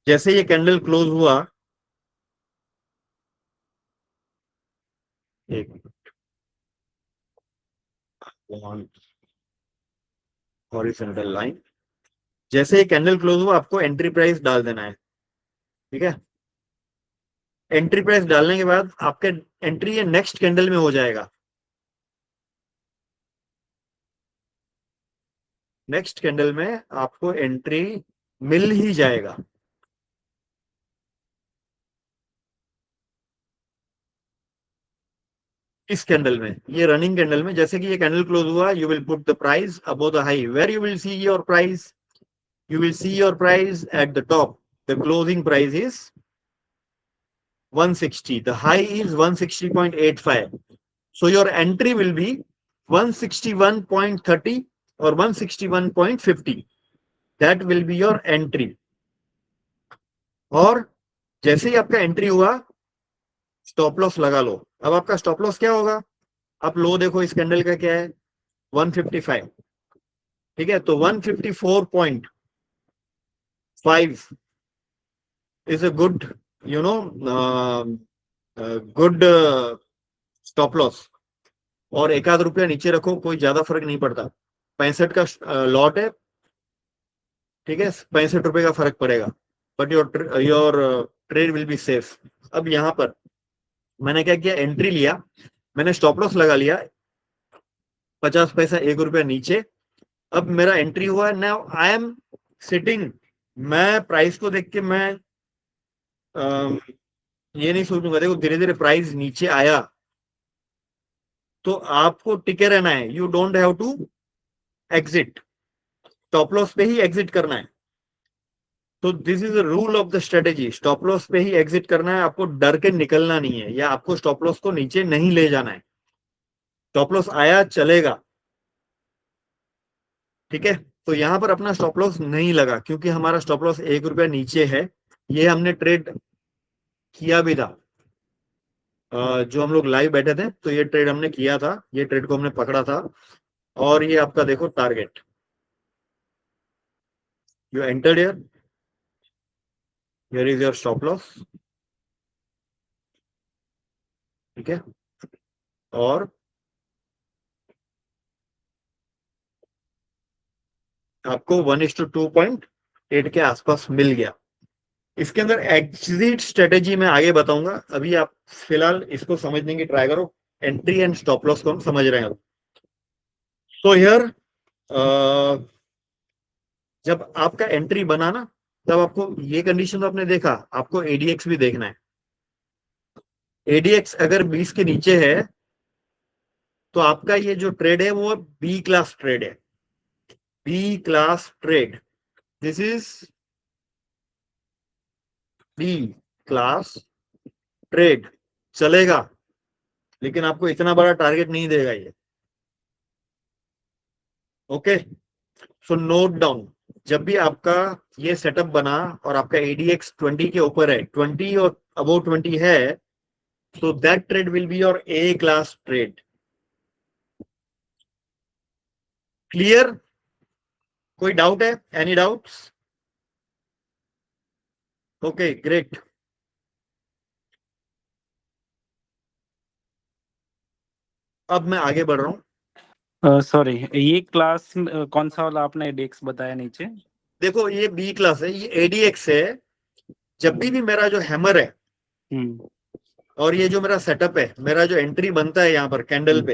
जैसे ये कैंडल क्लोज हुआ, एक हॉरिजॉन्टल लाइन, जैसे ये कैंडल क्लोज हुआ आपको एंट्री प्राइस डाल देना है। ठीक है, एंट्री प्राइस डालने के बाद आपका एंट्री ये नेक्स्ट कैंडल में हो जाएगा। नेक्स्ट कैंडल में आपको एंट्री मिल ही जाएगा। इस कैंडल में, ये रनिंग कैंडल में, जैसे कि ये कैंडल क्लोज हुआ, you will put the price above the high. Where you will see your price? You will see your price at the top. The closing price is 160. The high is 160.85. So your entry will be 161.30 or 161.50. That will be your entry. और जैसे ही आपका entry हुआ, stop loss लगा लो। अब आपका stop loss क्या होगा? आप लो देखो इस कैंडल का क्या है, 155। ठीक है, तो 154.5 is a good, good stop loss। और एक आध रुपया नीचे रखो, कोई ज्यादा फर्क नहीं पड़ता। 65 का लॉट है, ठीक है, 65 रुपए का फर्क पड़ेगा, but your trade will be safe. अब यहां पर मैंने क्या किया, एंट्री लिया, मैंने स्टॉप लॉस लगा लिया 50 पैसा, 1 रुपया नीचे। अब मेरा एंट्री हुआ, नाउ आई एम सिटिंग। मैं प्राइस को देख के मैं ये नहीं सोचूंगा, देखो धीरे धीरे प्राइस नीचे आया तो आपको टिके रहना है। You don't have to exit, stop loss पे ही एग्जिट करना है। तो this is the rule of the strategy, stop loss पे ही एग्जिट करना है। आपको डर के निकलना नहीं है, या आपको स्टॉप लॉस को नीचे नहीं ले जाना है। स्टॉप लॉस आया चलेगा, ठीक है। तो यहां पर अपना स्टॉप लॉस नहीं लगा, क्योंकि हमारा स्टॉप लॉस 1 रुपया नीचे है। ये हमने ट्रेड किया भी था, जो हम लोग लाइव बैठे थे, तो ये ट्रेड हमने किया था, ये ट्रेड को हमने पकड़ा था। और ये आपका देखो target, you entered here, here is your stop loss. ठीक है, और आपको 1:2.8 के आसपास मिल गया। इसके अंदर एग्जिट स्ट्रेटेजी मैं आगे बताऊंगा, अभी आप फिलहाल इसको समझने की ट्राई करो। एंट्री एंड स्टॉप लॉस को हम समझ रहे हैं। तो हियर जब आपका एंट्री बना ना, तब आपको ये कंडीशन तो आपने देखा, आपको एडीएक्स भी देखना है। एडीएक्स अगर 20 के नीचे है तो आपका ये जो ट्रेड है वो बी क्लास ट्रेड है, B class trade. This is B class trade, चलेगा लेकिन आपको इतना बड़ा टारगेट नहीं देगा ये। ओके, सो नोट डाउन, जब भी आपका ये सेटअप बना और आपका एडीएक्स 20 के ऊपर है, 20 और अबव 20 है, so that trade will be your A class trade. Clear? कोई डाउट है? Any doubts? Okay, great. अब मैं आगे बढ़ रहा हूं। सॉरी, ये क्लास कौन सा वाला आपने डेक्स बताया नीचे? देखो ये बी क्लास है, ये एडीएक्स है। जब भी मेरा जो हैमर है हम्म और ये जो मेरा सेटअप है, मेरा जो एंट्री बनता है यहाँ पर कैंडल पे,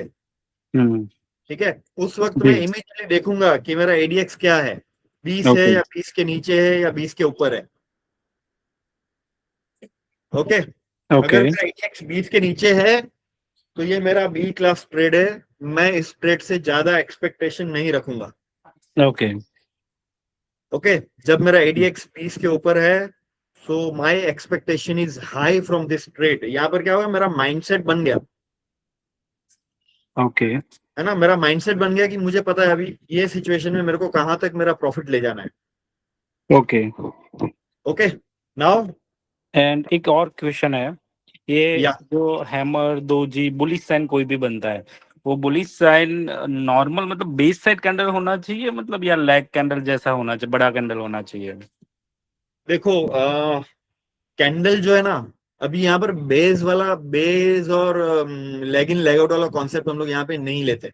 हम्म ठीक है, उस वक्त मैं जी। इमीडिएटली देखूंगा कि मेरा एडीएक्स क्या है, 20 है ओके या 20 के नीचे है या 20 के ऊपर है। ओके, अगर ओके मेरा एडीएक्स 20 के नीचे है तो ये मेरा बी क्लास ट्रेड है, मैं इस ट्रेड से ज्यादा एक्सपेक्टेशन नहीं रखूंगा। ओके ओके, जब मेरा एडीएक्स 20 के ऊपर है, so my expectation is high from this trade. यहाँ पर क्या होगा, मेरा माइंडसेट बन गया ओके है ना, मेरा माइंडसेट बन गया कि मुझे पता है अभी ये सिचुएशन में मेरे को कहां तक मेरा प्रॉफिट ले जाना है। ओके। ओके, नाउ एंड एक और क्वेश्चन है, ये या जो हैमर दोजी बुलिश साइन कोई भी बनता है, वो बुलिश साइन नॉर्मल मतलब बेस साइड कैंडल होना चाहिए मतलब, या लेग कैंडल जैसा होना चाहिए, बड़ा कैंडल होना चाहिए? देखो कैंडल जो है ना, अभी यहाँ पर बेस वाला, बेस और लेग इन लेग आउट वाला कॉन्सेप्ट हम लोग यहाँ पे नहीं लेते।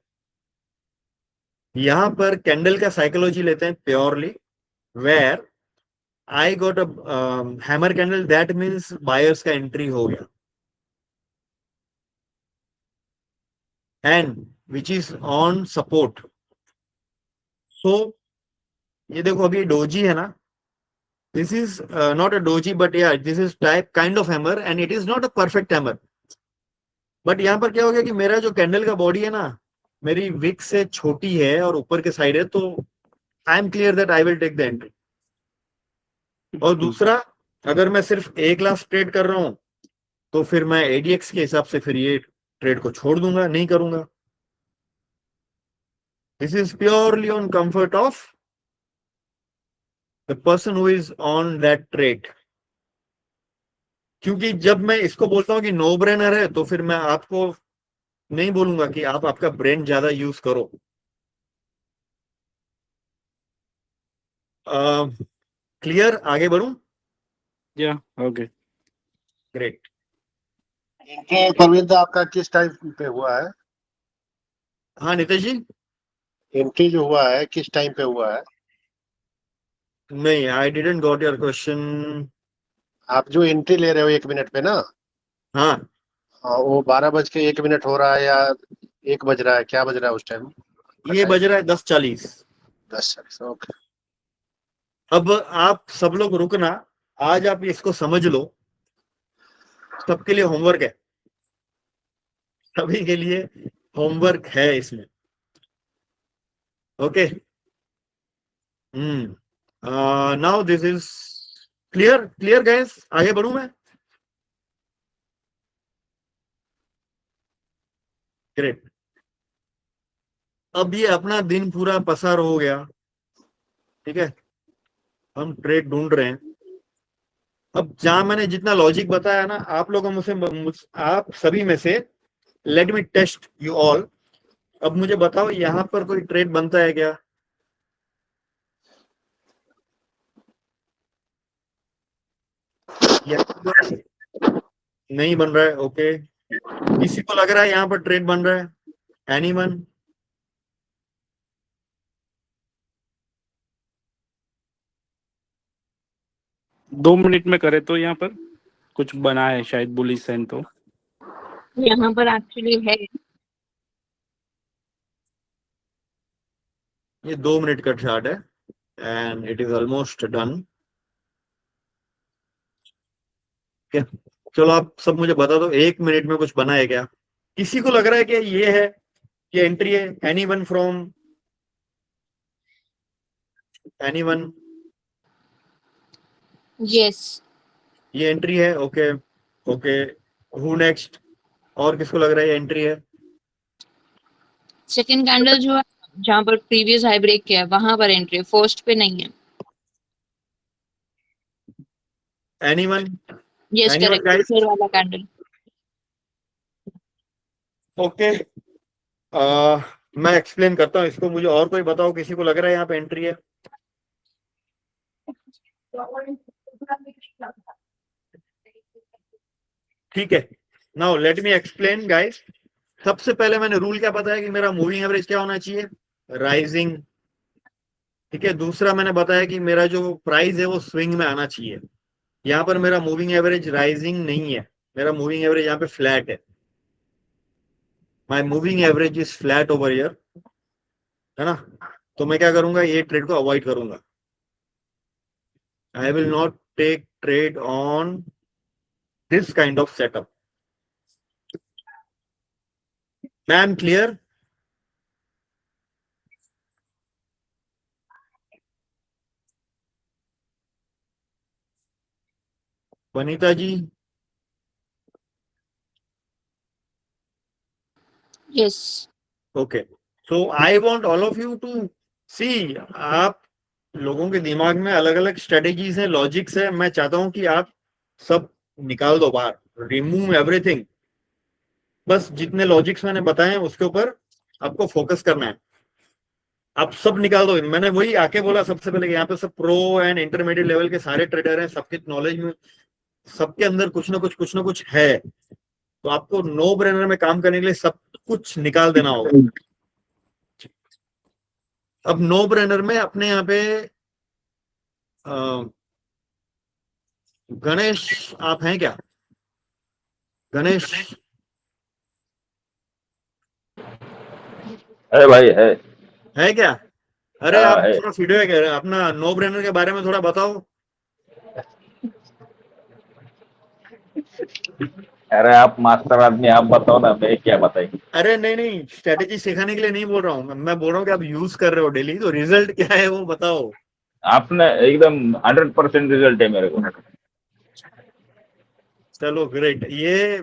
यहाँ पर कैंडल का साइकोलॉजी लेते हैं purely, where I got a hammer candle, that means buyers का एंट्री हो गया, and which is on support. So ये देखो अभी डोजी है ना, this is not a doji but या this is type kind of hammer and it is not a perfect hammer. But यहाँ पर क्या हो गया कि मेरा जो कैंडल का बॉडी है ना, मेरी विक से छोटी है और ऊपर के साइड है, तो I am clear that I will take the entry. और दूसरा, अगर मैं सिर्फ ए क्लास ट्रेड कर रहा हूं तो फिर मैं एडीएक्स के हिसाब से फिर ये ट्रेड को छोड़ दूंगा, नहीं करूंगा। This is purely on comfort of the person who is on that trade. क्योंकि जब मैं इसको बोलता हूं कि नो ब्रेनर है, तो फिर मैं आपको नहीं बोलूंगा कि आप आपका ब्रेन ज्यादा यूज करो। क्लियर, आगे बढ़ूं? या ओके। ग्रेट। इनके परवीन दा आपका किस टाइम पे हुआ है? हाँ नितेश जी, एंट्री जो हुआ है किस टाइम पे हुआ है? नहीं, I didn't got your question. आप जो एंट्री ले रहे हो 1 मिनट पे ना, हाँ, वो 12:01 हो रहा है या 1 बज रहा है, क्या बज रहा है उस टाइम? ये बज रहा है 10:40। 10:40। ओके। अब आप सब लोग रुकना, आज आप इसको समझ लो, सबके लिए होमवर्क है, सभी के लिए होमवर्क है इसमें। Okay, now this is clear, clear guys, आगे बढ़ूं मैं? ग्रेट। अब ये अपना दिन पूरा पसार हो गया, ठीक है, हम ट्रेड ढूंढ रहे हैं। अब जहां मैंने जितना लॉजिक बताया ना, आप लोगों आप सभी में से, let me test you all. अब मुझे बताओ यहां पर कोई ट्रेड बनता है क्या? नहीं बन रहा है। ओके, किसी को लग रहा है यहाँ पर ट्रेड बन रहा है? एनीवन? 2 मिनट में करे तो यहाँ पर कुछ बना है शायद बुलिश साइन, तो यहाँ पर एक्चुअली है। ये 2 मिनट का चार्ट है and it is almost done. चलो आप सब मुझे बता दो, 1 मिनट में कुछ बना है क्या? किसी को लग रहा है कि ये है, ये एंट्री है? Anyone from anyone? यस, ये एंट्री है? Okay okay, who next? और किसको लग रहा है ये एंट्री है? सेकंड कैंडल जो है जहां पर प्रीवियस हाई ब्रेक किया है वहां पर एंट्री, फर्स्ट पे नहीं है। Anyone? Yes anyone correct, guys? ऊपर वाला कैंडल। ओके, मैं एक्सप्लेन करता हूँ इसको, मुझे और कोई बताओ, किसी को लग रहा है यहाँ पे एंट्री है? ठीक है, now let me explain guys. सबसे पहले मैंने रूल क्या बताया कि मेरा मूविंग एवरेज क्या होना चाहिए? राइजिंग। ठीक है, दूसरा मैंने बताया कि मेरा जो प्राइस है वो स्विंग में आना चाहिए। यहाँ पर मेरा मूविंग एवरेज राइजिंग नहीं है, मेरा मूविंग एवरेज यहाँ पे फ्लैट है। My moving average is flat over here, है ना? तो मैं क्या करूंगा, ये ट्रेड को अवॉइड करूंगा। I will not take trade on this kind of setup. Ma'am clear? Vanita ji? Yes, okay, so I want all of you to see, आप लोगों के दिमाग में अलग अलग स्ट्रेटेजीज है, लॉजिक्स है, मैं चाहता हूं कि आप सब निकाल दो बाहर, रिमूव एवरीथिंग। बस जितने लॉजिक्स मैंने बताए हैं उसके ऊपर आपको फोकस करना है, आप सब निकाल दो। मैंने वही आके बोला सबसे पहले कि यहाँ पे सब प्रो एंड इंटरमीडिएट लेवल के सारे ट्रेडर हैं, सबके नॉलेज में, सबके अंदर कुछ ना कुछ है, तो आपको नो ब्रेनर में काम करने के लिए सब कुछ निकाल देना होगा। अब नो ब्रेनर में अपने यहाँ पे गणेश आप हैं क्या? गणेश? है भाई, है क्या? अरे हाँ आप है। थोड़ा फीडबैक है, अपना नो ब्रेनर के बारे में थोड़ा बताओ। अरे आप मास्टर आदमी, आप बताओ ना, मैं क्या बताई। अरे नहीं नहीं, स्ट्रेटेजी सिखाने के लिए नहीं बोल रहा हूँ मैं बोल रहा हूँ कि आप यूज कर रहे हो डेली, तो रिजल्ट क्या है वो बताओ। आपने एकदम 100% रिजल्ट है मेरे को। चलो ग्रेट, ये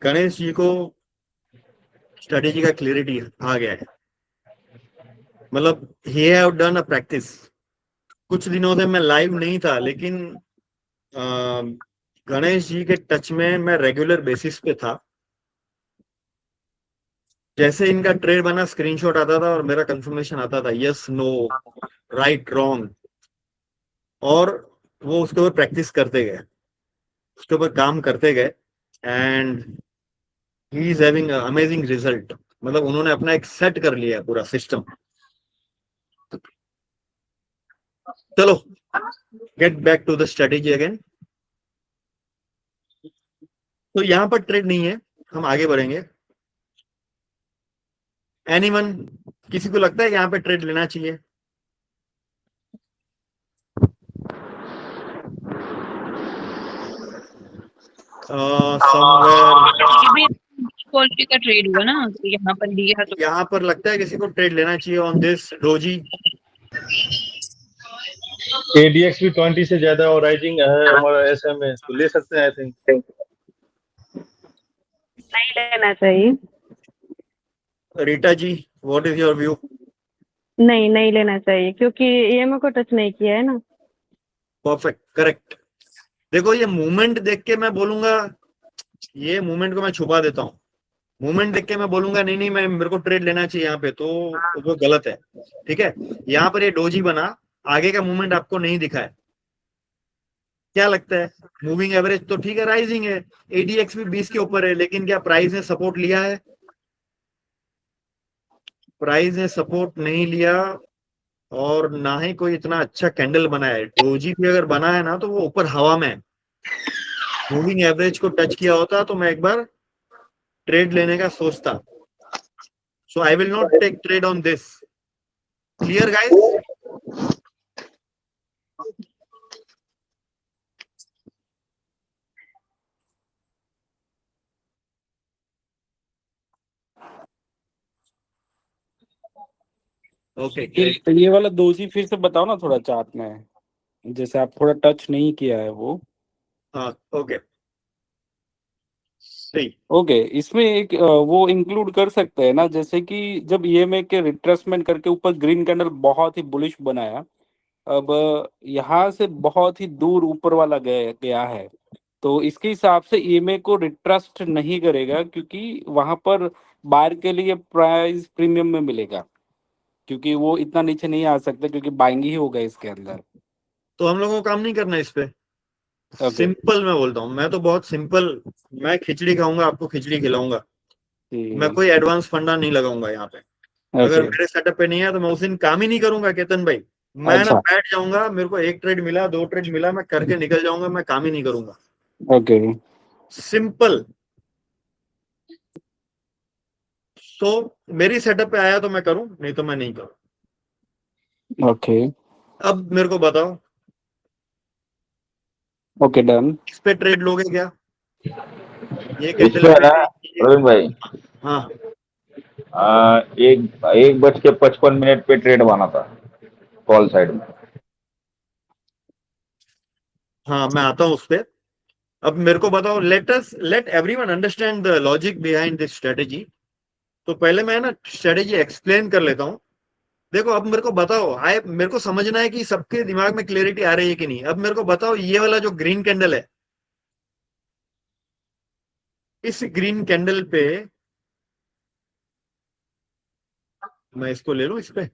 गणेश जी को स्ट्रेटेजी का क्लियरिटी आ गया है, मतलब he have done a practice. कुछ दिनों से मैं लाइव नहीं था, लेकिन गणेश जी के टच में मैं रेगुलर बेसिस पे था। जैसे इनका ट्रेड बना, स्क्रीनशॉट आता था और मेरा कंफर्मेशन आता था, यस नो राइट रॉन्ग, और वो उसके ऊपर प्रैक्टिस करते गए, उसके ऊपर काम करते गए, and he is having amazing result. मतलब उन्होंने अपना एक सेट कर लिया पूरा सिस्टम। चलो get back to the strategy again. तो यहां पर ट्रेड नहीं है, हम आगे बढ़ेंगे। एनीवन? किसी को लगता है यहाँ पे ट्रेड लेना चाहिए? समवेयर ये भी क्वालिटी का ट्रेड हुआ ना, तो यहाँ पर लिया तो यहाँ पर लगता है किसी को ट्रेड लेना चाहिए ऑन दिस डोजी? ADX भी 20 से ज्यादा और राइजिंग है हमारा SM में, तो ले सकते हैं आई थिंक। नहीं लेना चाहिए। रीटा जी, व्हाट इज योर व्यू? नहीं, नहीं लेना चाहिए क्योंकि EMA को टच नहीं किया है ना। Perfect, correct. देखो ये मूवमेंट देख के मैं बोलूंगा, ये मूवमेंट को मैं छुपा देता हूँ, मूवमेंट देख के मैं बोलूंगा नहीं नहीं मैं मेरे को ट्रेड लेना चाहिए यहाँ पे, तो वो गलत है। ठीक है, यहाँ पर ये डोजी बना, आगे का मूवमेंट आपको नहीं दिखा है, क्या लगता है? मूविंग एवरेज तो ठीक है, राइजिंग है, ADX भी 20 के ऊपर है, लेकिन क्या प्राइस ने सपोर्ट लिया है? प्राइस ने सपोर्ट नहीं लिया, और ना ही कोई इतना अच्छा कैंडल बना है। डोजी भी अगर बना है ना तो वो ऊपर हवा में है, मूविंग एवरेज को टच किया होता तो मैं एक बार ट्रेड लेने का सोचता। So I will not take trade on this. Clear guys? Okay ये वाला दोजी फिर से बताओ ना थोड़ा चार्ट में, जैसे आप थोड़ा टच नहीं किया है वो। हाँ ओके सही। ओके, इसमें एक वो इंक्लूड कर सकते हैं ना, जैसे कि जब ईएमए के रिट्रेसमेंट करके ऊपर ग्रीन कैंडल बहुत ही बुलिश बनाया, अब यहाँ से बहुत ही दूर ऊपर वाला गया है, तो इसके हिसाब से ईएमए को रिट्रस्ट नहीं करेगा, क्योंकि वहां पर बायर के लिए प्राइस प्रीमियम में मिलेगा, क्योंकि वो इतना नीचे नहीं आ सकता, क्योंकि बाइंग ही होगा इसके अंदर। तो हम लोगों को काम नहीं करना इस पे। ओके, सिंपल मैं बोलता हूँ, मैं तो बहुत सिंपल, मैं खिचड़ी खाऊंगा, आपको खिचड़ी खिलाऊंगा। मैं कोई एडवांस फंडा नहीं लगाऊंगा यहाँ पे। अगर ओके, मेरे सेटअप पे नहीं है तो मैं उस दिन काम ही नहीं करूंगा केतन भाई। मैं ना अच्छा, बैठ जाऊंगा, मेरे को एक ट्रेड मिला, दो ट्रेड मिला, मैं करके निकल जाऊंगा, मैं काम ही नहीं करूंगा। Okay, simple. सो मेरी सेटअप पे आया तो मैं करूं, नहीं तो मैं नहीं करूं। ओके, अब मेरे को बताओ, ओके, डन। इस पे ट्रेड लोगे क्या? ये इस कैंडल पे है पे? ना प्रवीण भाई, हाँ एक 1:55 पे ट्रेड बना था कॉल साइड में। हाँ मैं आता हूँ उस पे। अब मेरे को बताओ, late everyone understand the logic behind this strategy. तो पहले मैं ना स्ट्रेटेजी एक्सप्लेन कर लेता हूँ। देखो अब मेरे को बताओ, मेरे को समझना है कि सबके दिमाग में क्लैरिटी आ रही है कि नहीं। अब मेरे को बताओ, ये वाला जो ग्रीन कैंडल है, इस ग्रीन कैंडल पे मैं इसको ले लूं, इस पे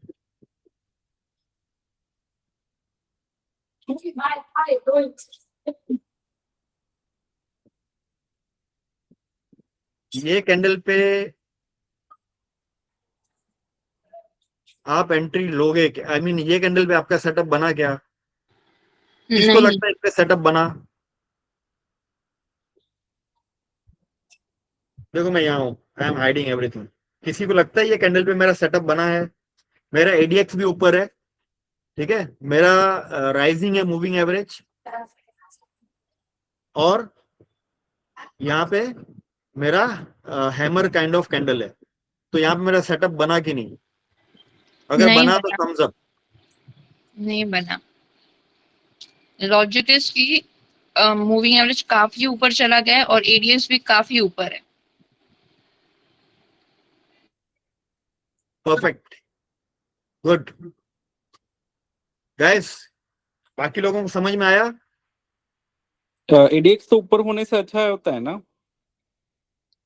ये कैंडल पे आप एंट्री लोगे? आई मीन ये कैंडल पे आपका सेटअप बना क्या? किसको नहीं, लगता है इस पे सेटअप बना? देखो मैं यहाँ हूँ, आई एम हाइडिंग एवरीथिंग। किसी को लगता है ये कैंडल पे मेरा सेटअप बना है? मेरा एडीएक्स भी ऊपर है, ठीक है, मेरा राइजिंग है मूविंग एवरेज, और यहाँ पे मेरा हैमर काइंड ऑफ कैंडल है। तो यहाँ पे मेरा सेटअप बना कि नहीं? अगर नहीं बना तो बना, थम्स अप। नहीं बना। लॉजिक इज की मूविंग एवरेज काफी ऊपर चला गया है और एडीएस भी काफी ऊपर है। परफेक्ट, गुड गाइस, बाकी लोगों को समझ में आया? एडीएक्स तो ऊपर होने से अच्छा होता है ना,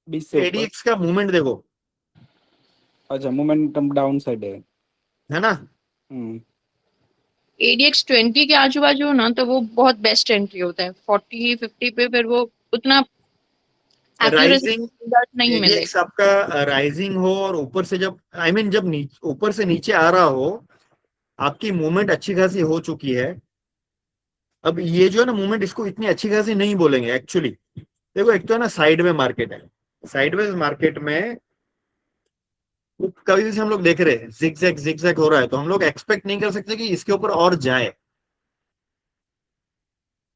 20 से ऊपर। एडीएक्स का मूवमेंट देखो, अच्छा, मोमेंटम डाउन साइड है ना? है। एडीएक्स 20 के आजू बाजू हो ना, तो वो बहुत बेस्ट एंट्री होता है। 40-50 पे फिर वो उतना एक्यूरेसी राइजिंग नहीं एडीएक्स मिलेगा। आपका राइजिंग हो और ऊपर से जब आई मीन जब ऊपर से नीचे आ रहा हो, आपकी मूवमेंट अच्छी खासी हो चुकी है। अब ये जो है ना मूवमेंट, इसको इतनी अच्छी खासी नहीं बोलेंगे एक्चुअली। देखो एक तो है ना साइड में मार्केट है, साइडवेज मार्केट में कभी भी हम लोग देख रहे हैं जिगजैग हो रहा है, तो हम लोग एक्सपेक्ट नहीं कर सकते कि इसके ऊपर और जाए।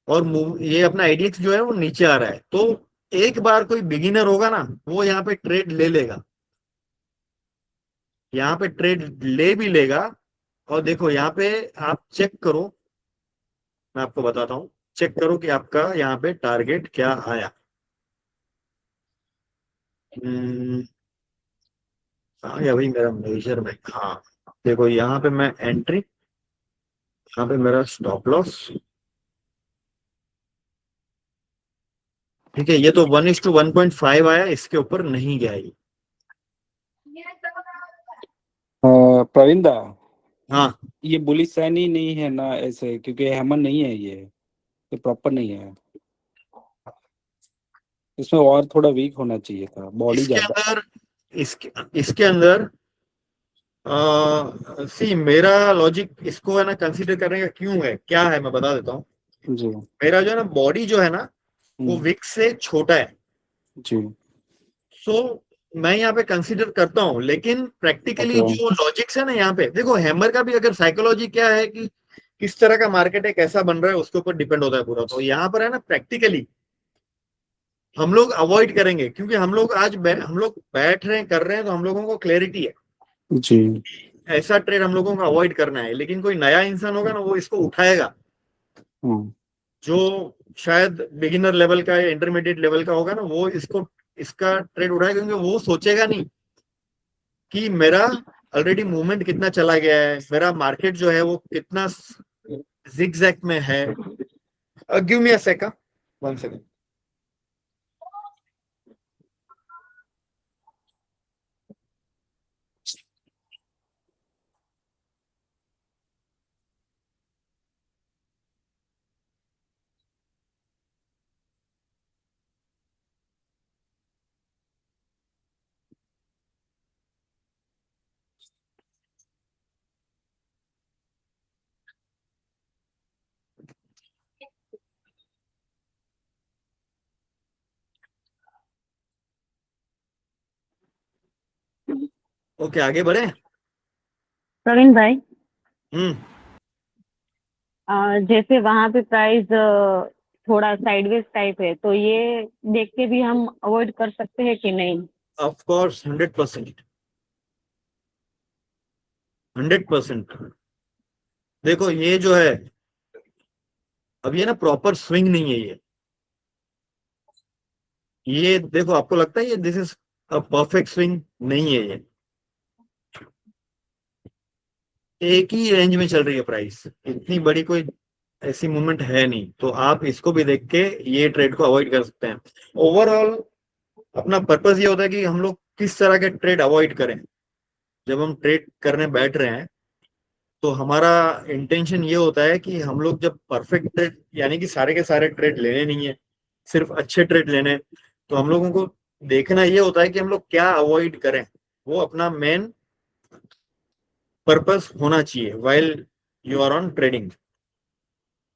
और ये अपना आईडीएक्स जो है वो नीचे आ रहा है, तो एक बार कोई बिगिनर होगा ना, वो यहाँ पे ट्रेड ले लेगा, यहाँ पे ट्रेड ले भी लेगा। और देखो यहाँ पे आप चेक करो, मैं आपको बताता हूँ, चेक करो कि आपका यहाँ पे टारगेट क्या आया। आ गया भाई मेरा मेजरमेंट। हाँ देखो यहाँ पे मैं एंट्री, यहाँ पे मेरा स्टॉप लॉस, ठीक है। ये तो 1:1.5 आया, इसके ऊपर नहीं गया ये। प्रवीण दा, हाँ ये बुलिश साइन ही नहीं है ना ऐसे, क्योंकि हैमर नहीं है ये प्रॉपर नहीं है। इसमें और थोड़ा वीक होना चाहिए था, बॉडी इसके ज्यादा। अंदर, इसके अंदर सी मेरा लॉजिक इसको है ना कंसीडर करने का क्यों है, क्या है, मैं बता देता हूँ। जी, मेरा जो है ना बॉडी जो है ना, वो विक से छोटा है। जी, सो मैं यहाँ पे कंसीडर करता हूँ, लेकिन प्रैक्टिकली ओके, जो लॉजिक्स है ना यहाँ पे, देखो हैमर का भी अगर साइकोलॉजी क्या है कि किस तरह का मार्केट है, कैसा बन रहा है, उसके ऊपर डिपेंड होता है पूरा। तो यहाँ पर है ना प्रैक्टिकली हम लोग अवॉइड करेंगे, क्योंकि हम लोग आज हम लोग बैठ रहे हैं, कर रहे हैं, तो हम लोगों को क्लैरिटी है। जी, ऐसा ट्रेड हम लोगों को अवॉइड करना है, लेकिन कोई नया इंसान होगा ना वो इसको उठाएगा, जो शायद बिगिनर लेवल का या इंटरमीडिएट लेवल का होगा ना वो इसका ट्रेड उठाएगा, क्योंकि वो सोचेगा नहीं कि मेरा ऑलरेडी मूवमेंट कितना चला गया है, मेरा मार्केट जो है वो कितना जिगजैग में है। Give me a second, 1 second. Okay, आगे बढ़े। प्रवीण भाई, हम्म जैसे वहां पे प्राइस थोड़ा साइडवेज टाइप है, तो ये देख के भी हम अवॉइड कर सकते हैं कि नहीं? Of course, 100%, 100%। देखो ये जो है अब ये ना प्रॉपर स्विंग नहीं है ये देखो, आपको लगता है ये this is a perfect swing? नहीं है ये, एक ही रेंज में चल रही है प्राइस, इतनी बड़ी कोई ऐसी मूवमेंट है नहीं, तो आप इसको भी देख के ये ट्रेड को अवॉइड कर सकते हैं। ओवरऑल अपना पर्पस ये होता है कि हम लोग किस तरह के ट्रेड अवॉइड करें। जब हम ट्रेड करने बैठ रहे हैं तो हमारा इंटेंशन ये होता है कि हम लोग जब परफेक्ट ट्रेड, यानी कि सारे के सारे ट्रेड लेने नहीं है, सिर्फ अच्छे ट्रेड लेने हैं, तो हम लोगों को देखना ये होता है कि हम लोग क्या अवॉइड करें, वो अपना मेन पर्पस होना चाहिए while you are on trading.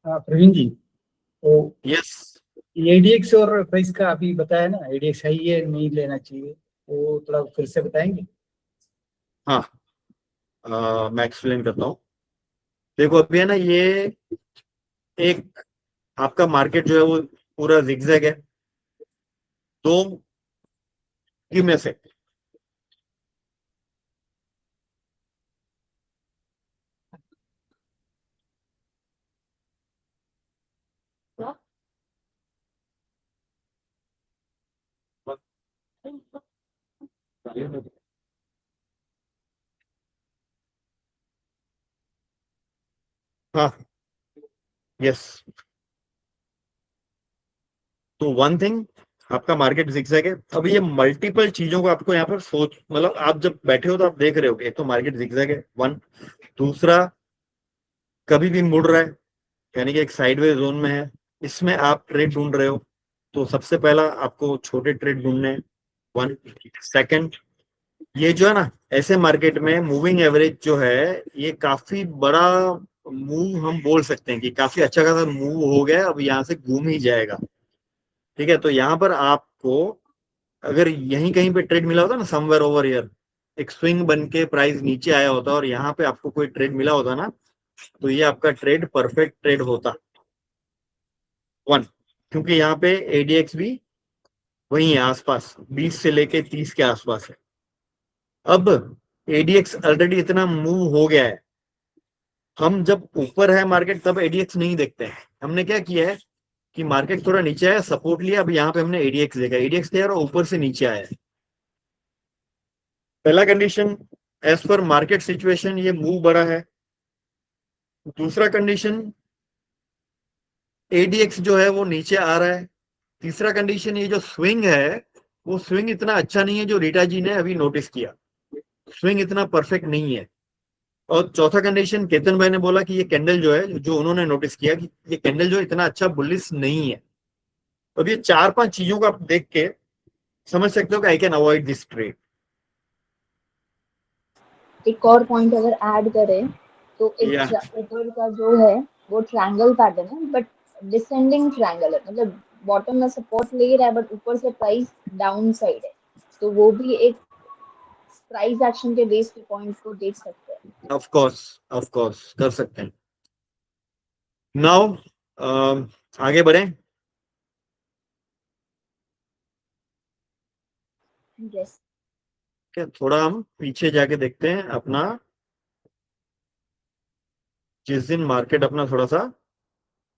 Praveen ji, तो यस। एडीएक्स और प्राइस का अभी बताया ना, एडीएक्स है ये नहीं लेना चाहिए, वो थोड़ा फिर से बताएंगे? हाँ, मैं एक्सप्लेन करता हूँ। देखो अभी है ना ये एक आपका मार्केट जो है वो पूरा जिगजैग है, तो गिव मी अ सेकंड। हाँ, यस। तो वन थिंग, आपका मार्केट जिगजैग है। अब ये मल्टीपल चीजों को आपको यहाँ पर सोच, मतलब आप जब बैठे हो तो आप देख रहे हो कि एक तो मार्केट जिगजैग है, वन। दूसरा, कभी भी मुड़ रहा है, यानी कि एक साइडवेज जोन में है, इसमें आप ट्रेड ढूंढ रहे हो, तो सबसे पहला आपको छोटे ट्रेड ढूंढने हैं, वन। सेकंड, ये जो है ना ऐसे मार्केट में मूविंग एवरेज जो है ये काफी बड़ा मूव हम बोल सकते हैं कि काफी अच्छा खासा मूव हो गया, अब यहाँ से घूम ही जाएगा। ठीक है, तो यहाँ पर आपको अगर यहीं कहीं पे ट्रेड मिला होता ना समवेयर ओवर हियर, एक स्विंग बन के प्राइस नीचे आया होता और यहाँ पे आपको कोई ट्रेड मिला होता ना, तो ये आपका ट्रेड परफेक्ट ट्रेड होता, वन। क्योंकि यहाँ पे एडीएक्स भी वही है आसपास, 20 से लेके 30 के आसपास है। अब एडीएक्स ऑलरेडी इतना मूव हो गया है, हम जब ऊपर है मार्केट तब एडीएक्स नहीं देखते हैं। हमने क्या किया है कि मार्केट थोड़ा नीचे आया, सपोर्ट लिया, अब यहाँ पे हमने एडीएक्स देखा, एडीएक्स तैयार और ऊपर से नीचे आया है। पहला condition, as per market situation ये मूव बड़ा है। दूसरा कंडीशन, एडीएक्स जो है वो नीचे आ रहा है। तीसरा कंडीशन, ये जो स्विंग है वो स्विंग इतना अच्छा नहीं है जो रीटा जी ने अभी नोटिस किया, स्विंग इतना परफेक्ट नहीं है। और चौथा कंडीशन, केतन भाई ने बोला कि ये कैंडल जो है, जो उन्होंने नोटिस किया कि ये कैंडल जो इतना अच्छा बुलिश नहीं है। अब ये 4-5 चीजों को आप देख के समझ सकते हो कि I can avoid this trade. एक और पॉइंट अगर ऐड करें तो एक या ऊपर का जो है वो ट्रायंगल पैटर्न है, बट डिसेंडिंग ट्रायंगल है, मतलब बॉटम में सपोर्ट ले रहा है बट ऊपर से प्राइस डाउन साइड है, तो वो भी एक प्राइस एक्शन के बेस पे पॉइंट को देख सकते हैं। ऑफ कोर्स कर सकते हैं। नाउ आगे बढ़े। यस। थोड़ा हम पीछे जाके देखते हैं अपना जिस दिन मार्केट अपना थोड़ा सा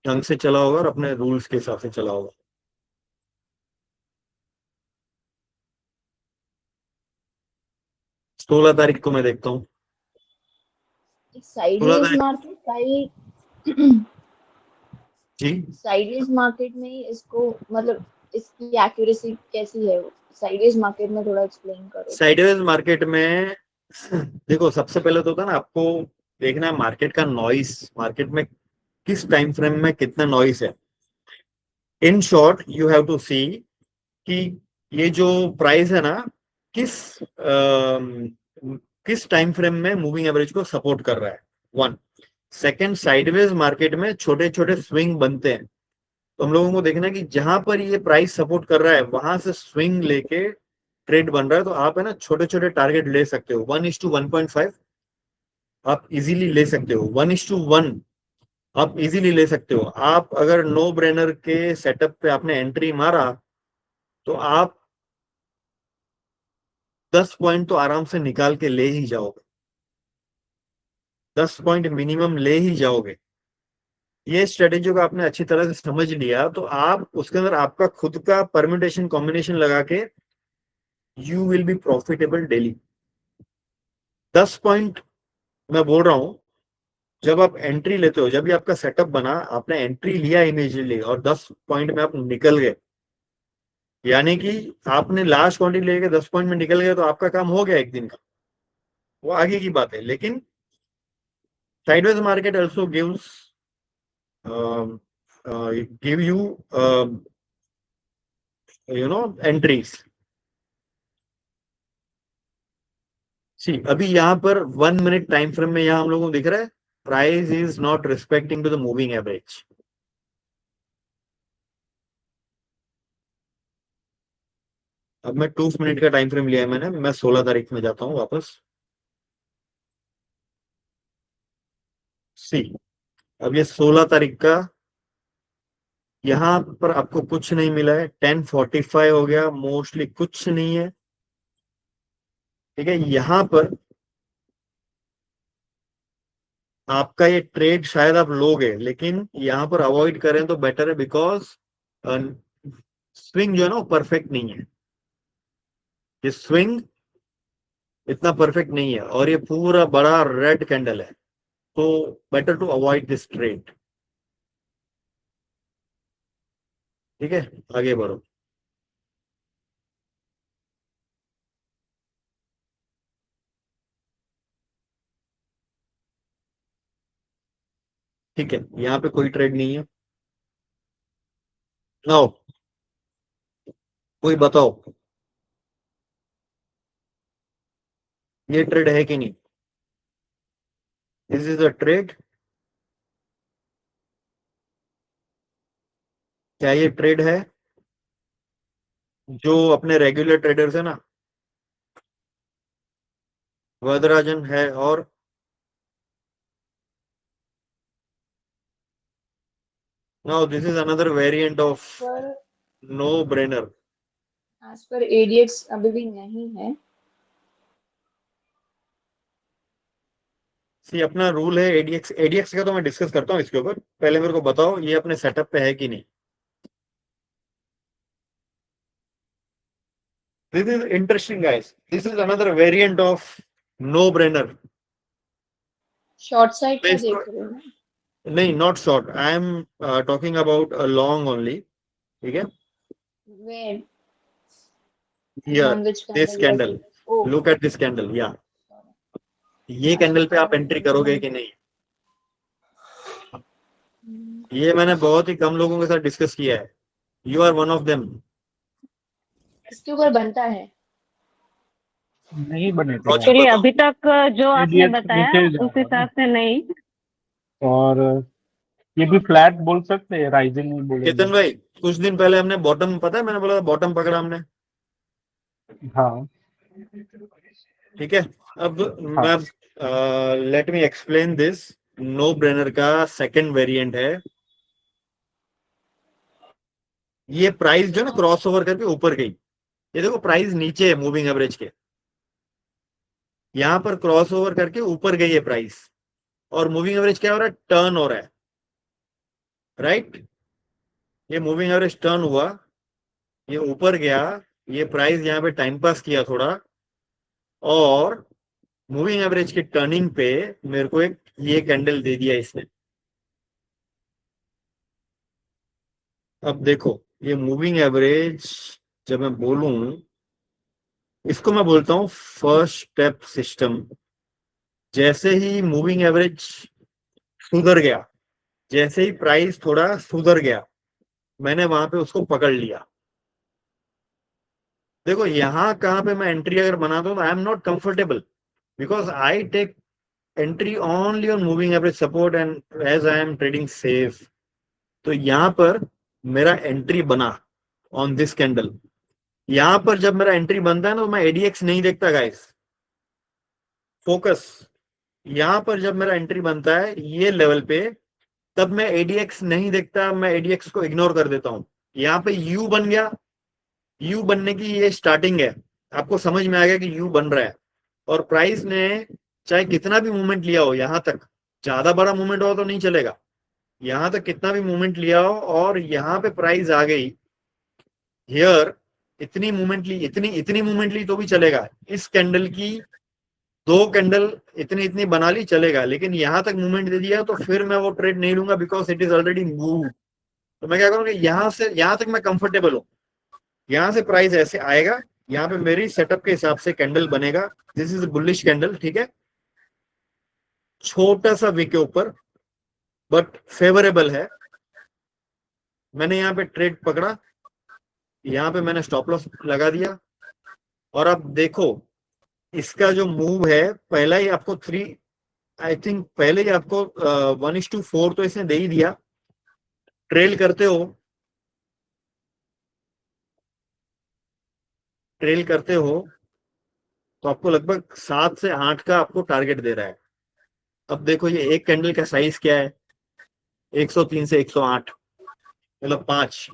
ढंग से चला होगा और अपने रूल्स के हिसाब से चला होगा। सोलह तारीख को मैं देखता हूँ। साइडवेज 16 तारीख मार्केट जी। साइडवेज मार्केट में ही इसको मतलब इसकी एक्यूरेसी कैसी है? साइडवेज मार्केट में थोड़ा एक्सप्लेन करो। साइडवेज मार्केट में देखो, सबसे पहले तो होता है ना, आपको देखना है मार्केट का नॉइस, मार्केट में किस टाइम फ्रेम में कितना नॉइस है। In short you have to see कि ये जो प्राइस है ना, किस किस टाइम फ्रेम में मूविंग एवरेज को सपोर्ट कर रहा है। वन सेकेंड, साइडवेज मार्केट में छोटे छोटे स्विंग बनते हैं, तो हम लोगों को देखना है कि जहां पर ये प्राइस सपोर्ट कर रहा है वहां से स्विंग लेके ट्रेड बन रहा है, तो आप है ना छोटे छोटे टारगेट ले सकते हो। 1:1.5 आप इजीली ले सकते हो। 1:1 आप इजीली ले सकते हो। आप अगर नो ब्रेनर के सेटअप पे आपने एंट्री मारा तो आप 10 पॉइंट तो आराम से निकाल के ले ही जाओगे, 10 पॉइंट मिनिमम ले ही जाओगे। ये स्ट्रेटेजी को आपने अच्छी तरह से समझ लिया तो आप उसके अंदर आपका खुद का परम्यूटेशन कॉम्बिनेशन लगा के you will be profitable daily. 10 point मैं बोल रहा हूं, जब आप एंट्री लेते हो, जब भी आपका सेटअप बना, आपने एंट्री लिया इमीडिएटली और 10 पॉइंट में आप निकल गए, यानी कि आपने लास्ट क्वांटिटी लेके 10 पॉइंट में निकल गए, तो आपका काम हो गया एक दिन का, वो आगे की बात है। लेकिन sideways market also gives give you entries। सी अभी यहाँ पर 1 मिनट टाइम फ्रेम में यहाँ हम लोगों को दिख रहा है price is not respecting to the moving average. अब मैं 2 मिनट का टाइम फ्रेम लिया है मैंने, मैं 16 तारीख में जाता हूँ वापस। सी अब ये 16 तारीख का, यहाँ पर आपको कुछ नहीं मिला है। 10:45 हो गया, मोस्टली कुछ नहीं है। ठीक है, यहाँ पर आपका ये ट्रेड शायद आप लोगे, लेकिन यहाँ पर अवॉइड करें तो बेटर है, बिकॉज स्विंग जो है ना वो परफेक्ट नहीं है। ये स्विंग इतना परफेक्ट नहीं है और ये पूरा बड़ा रेड कैंडल है, तो better to avoid this trade. ठीक है, आगे बढ़ो। ठीक है, यहाँ पे कोई ट्रेड नहीं है। नाउ कोई बताओ ये ट्रेड है कि नहीं? This is a trade. क्या ये ट्रेड है? जो अपने रेगुलर ट्रेडर्स है ना, वरदराजन है और now this is another variant of पर no brainer. As per ADX अभी भी नहीं है। सी अपना रूल है एडीएक्स। एडीएक्स का तो मैं डिस्कस करता हूँ इसके ऊपर, पहले मेरे को बताओ ये अपने सेटअप पे है कि नहीं। This is interesting guys, this is another variant of no brainer. Short side का देख रहे हो ना? नहीं, not short, I am talking about long only. ठीक है, Where? Here On which this candle you are candle, saying? Oh, look at this candle. या ये कैंडल पे आप एंट्री करोगे कि नहीं? ये मैंने बहुत ही कम लोगों के साथ डिस्कस किया है। You are one of them. इसके ऊपर बनता है। नहीं बने थे लॉजिक एक्चुअली बताओ। अभी तक जो आपने ADX बताया नीचे जा उस रहा है हिसाब से नहीं। और ये भी फ्लैट बोल सकते हैं, राइजिंग नहीं बोलेंगे। केतन भाई, कुछ दिन पहले हमने बॉटम, पता है मैंने बोला बॉटम पकड़ा हमने। हाँ ठीक है, अब हाँ मैं let me explain this. No brainer का सेकंड वेरिएंट है। ये प्राइस जो ना क्रॉस ओवर करके ऊपर गई, ये देखो प्राइस नीचे है मूविंग एवरेज के, यहां पर क्रॉस ओवर करके ऊपर गई है प्राइस। और मूविंग एवरेज क्या हो रहा है, टर्न हो रहा है, राइट। ये मूविंग एवरेज टर्न हुआ, ये ऊपर गया, ये प्राइस यहाँ पे टाइम पास किया थोड़ा, और मूविंग एवरेज की टर्निंग पे मेरे को एक ये कैंडल दे दिया इसने। अब देखो ये मूविंग एवरेज जब मैं बोलूं, इसको मैं बोलता हूं फर्स्ट स्टेप सिस्टम। जैसे ही मूविंग एवरेज सुधर गया, जैसे ही प्राइस थोड़ा सुधर गया, मैंने वहां पे उसको पकड़ लिया। देखो यहाँ कहां पे मैं एंट्री अगर बनाता हूं तो I am not comfortable, because I take entry only on moving average support and as I am trading safe. तो यहाँ पर मेरा एंट्री बना ऑन दिस कैंडल। यहाँ पर जब मेरा एंट्री बनता है ना तो मैं एडीएक्स नहीं देखता गाइस, फोकस। यहाँ पर जब मेरा एंट्री बनता है ये लेवल पे, तब मैं एडीएक्स नहीं देखता, मैं एडीएक्स को इग्नोर कर देता हूं। यहाँ पे यू बन गया, यू बनने की ये स्टार्टिंग है, आपको समझ में आ गया कि यू बन रहा है। और प्राइस ने चाहे कितना भी मूवमेंट लिया हो, यहाँ तक ज्यादा बड़ा मूवमेंट हो तो नहीं चलेगा, यहाँ तक कितना भी मूवमेंट लिया हो और यहाँ पे प्राइस आ गई हियर, इतनी मूवमेंट ली, इतनी मूवमेंट ली तो भी चलेगा। इस कैंडल की 2 कैंडल इतनी बना ली चलेगा, लेकिन यहाँ तक मूवमेंट दे दिया तो फिर मैं वो ट्रेड नहीं लूंगा, because it is already move. तो मैं क्या करूंगा, यहाँ से यहाँ तक मैं कंफर्टेबल हूँ, यहाँ से प्राइस ऐसे आएगा, यहाँ पे मेरी सेटअप के हिसाब से कैंडल बनेगा। दिस इज बुलिश कैंडल, ठीक है, छोटा सा वी के ऊपर बट फेवरेबल है। मैंने यहाँ पे ट्रेड पकड़ा, यहाँ पे मैंने स्टॉप लॉस लगा दिया, और अब देखो इसका जो मूव है, पहला ही आपको 3, आई थिंक पहले ही आपको 1:4 तो इसने दे ही दिया। ट्रेल करते हो तो आपको लगभग 7 से 8 का आपको टारगेट दे रहा है। अब देखो ये एक कैंडल का साइज क्या है, 103 से 108, मतलब 5,